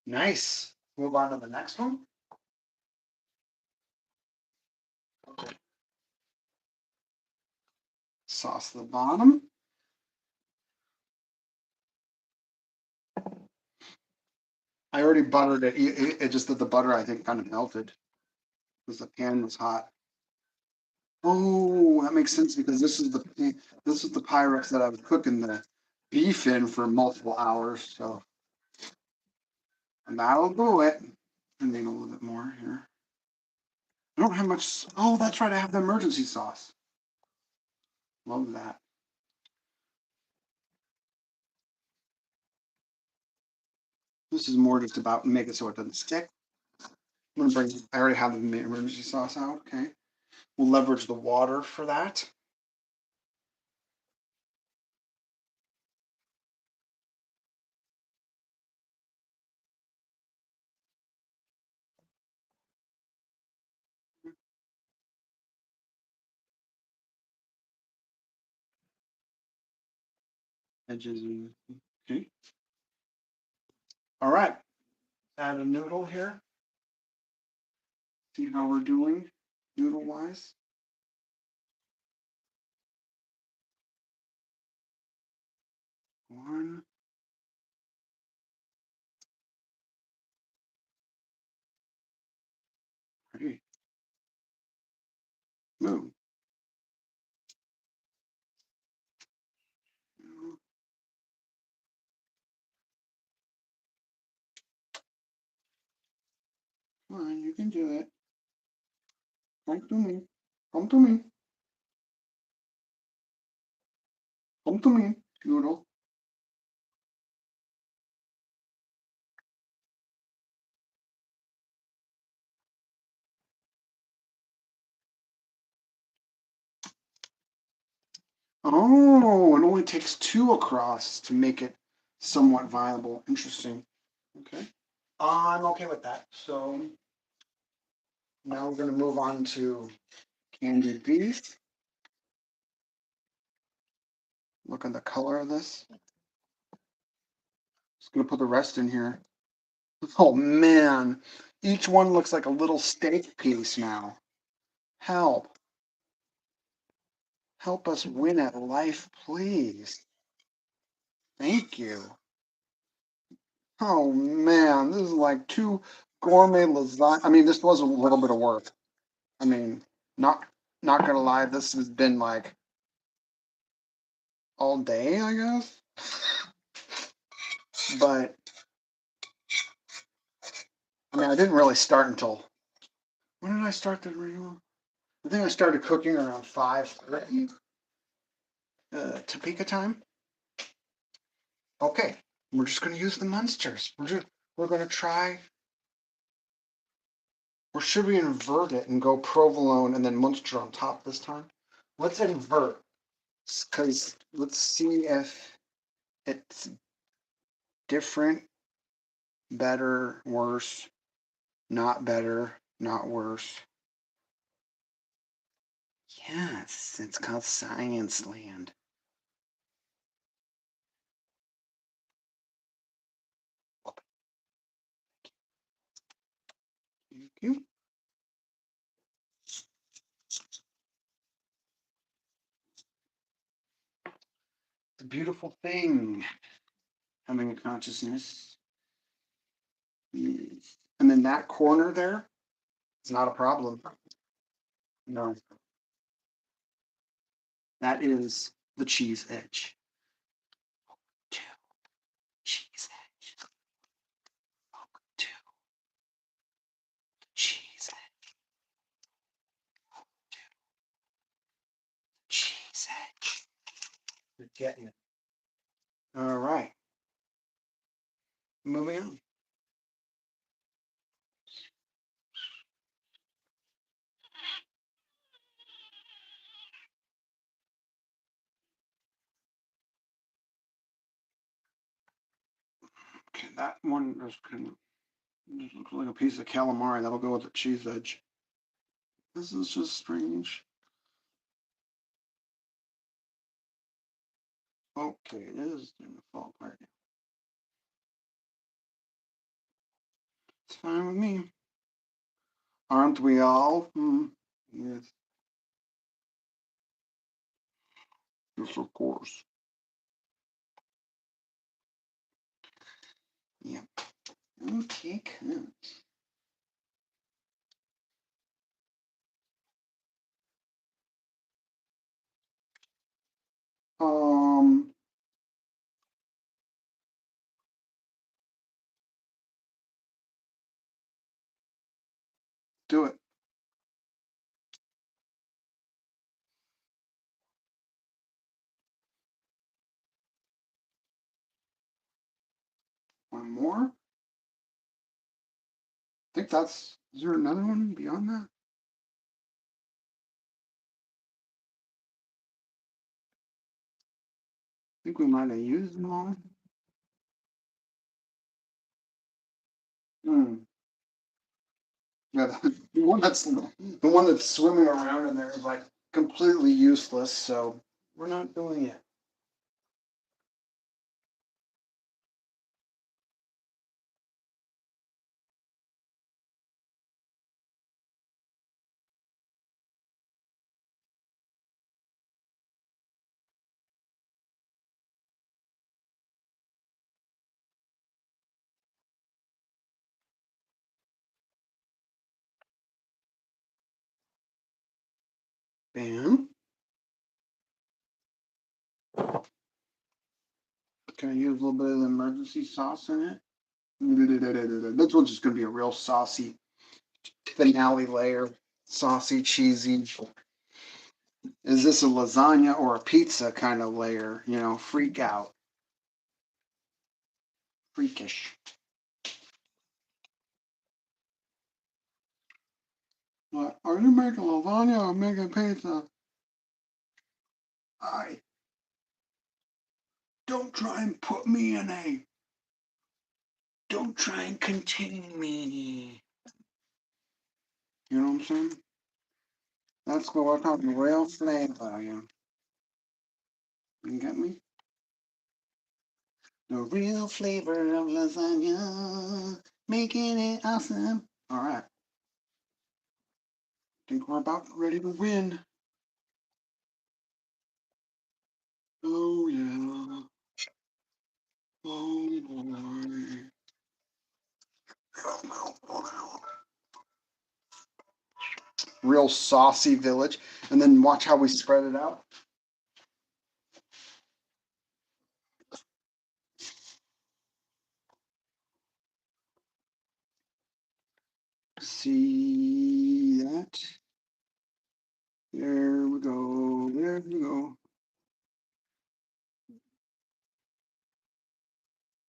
Nice. Move on to the next one. Sauce the bottom. I already buttered it. It just that the butter, I think, kind of melted because the pan was hot. Oh, that makes sense because this is the Pyrex that I was cooking the beef in for multiple hours. So and that'll do it. And then a little bit more here. I don't have much. Oh, that's right. I have the emergency sauce. Love that. This is more just about make it so it doesn't stick. I'm gonna bring. I already have the emergency sauce out. Okay. We'll leverage the water for that. Edges. Okay. All right. Add a noodle here. See how we're doing, noodle wise. One. Three. Move. Come on, you can do it. Come to me. Come to me. Come to me, noodle. Oh, it only takes 2 across to make it somewhat viable. Interesting. Okay. I'm okay with that. So now we're gonna move on to candied beef. Look at the color of this. Just gonna put the rest in here. Oh man, each one looks like a little steak piece now. Help. Help us win at life, please. Thank you. Oh man, this is like 2 gourmet lasagna. I mean, this was a little bit of work. I mean, not not gonna lie, this has been like all day, I guess. But I mean, I didn't really start until when did I start the real? I think I started cooking around 5:30 Topeka time. Okay, we're just gonna use the Munsters. We're gonna try. Or should we invert it and go provolone and then Munster on top this time? Let's invert, because let's see if it's different, better, worse, not better, not worse. Yes, it's called Science Land. Thank you. It's a beautiful thing, having a consciousness. Yes. And then that corner there is not a problem. No, that is the cheese edge. Two, cheese edge. Two, cheese edge. Two, cheese edge. You're getting it. All right. Moving on. Okay, that one is kind of just looks like a piece of calamari. That'll go with the cheese edge. This is just strange. Okay, it is going to fall apart. It's fine with me. Aren't we all? Yes. Yes, of course. Yep. Okay, cool. Um, do it. One more. I think that's. Is there another one beyond that? I think we might have used them all. Hmm. Yeah, the one that's swimming around in there is like completely useless. So we're not doing it. Bam. Can I use a little bit of the emergency sauce in it? This one's just gonna be a real saucy finale layer. Saucy, cheesy. Is this a lasagna or a pizza kind of layer? You know, freak out. Freakish. Are you making lasagna or making pizza? Don't try and put me in a. Don't try and contain me. You know what I'm saying? That's what we're talking real flavor, yeah. You get me? The real flavor of lasagna, making it awesome. All right. Think we're about ready to win. Oh yeah. Oh boy. Real saucy village. And then watch how we spread it out. See that? There we go. There we go.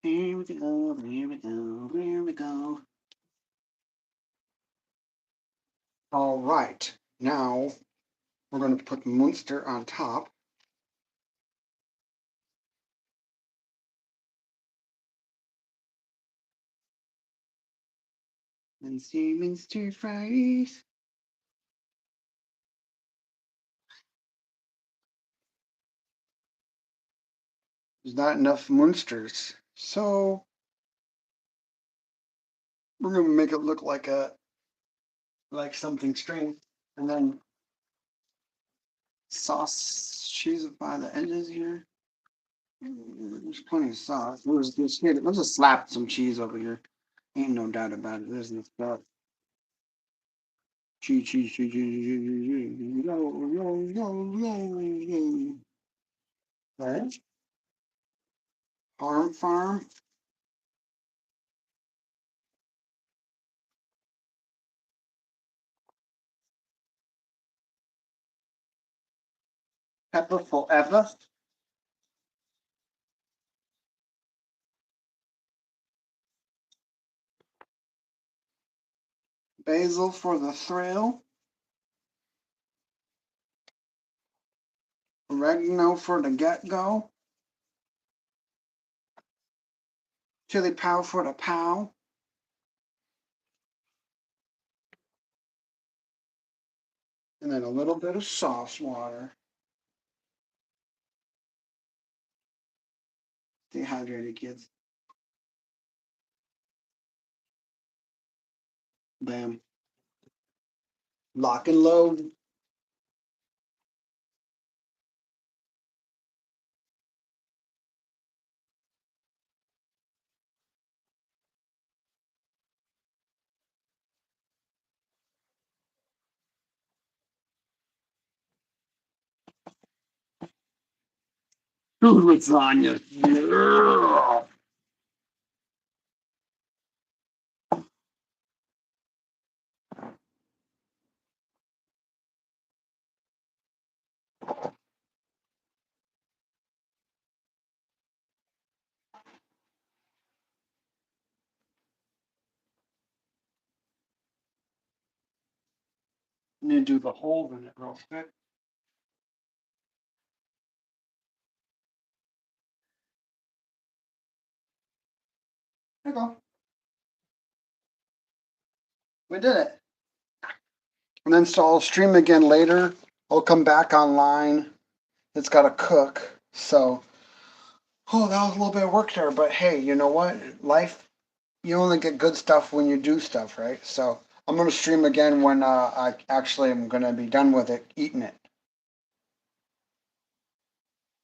Here we go. Here we go. Here we go. All right. Now we're going to put Munster on top. And see Munster fries. There's not enough Munsters. So we're going to make it look like something strange. And then sauce cheese it by the edges here. There's plenty of sauce. Let's just slap some cheese over here. Ain't no doubt about it. There's no doubt. Cheese, cheese, cheese, cheese, cheese, yo, yo, yo, yo, yo. Okay. Farm. Pepper forever. Basil for the thrill. Oregano for the get-go. Chili powder for the pow. And then a little bit of sauce water. Stay hydrated, kids. Bam. Lock and load. Food lasagna. Yeah. I'm gonna do the hole in it real quick. There you go. We did it. And then so I'll stream again later. I'll come back online. It's got to cook. So, oh, that was a little bit of work there. But hey, you know what? Life, you only get good stuff when you do stuff, right? So I'm going to stream again when I actually am going to be done with it, eating it.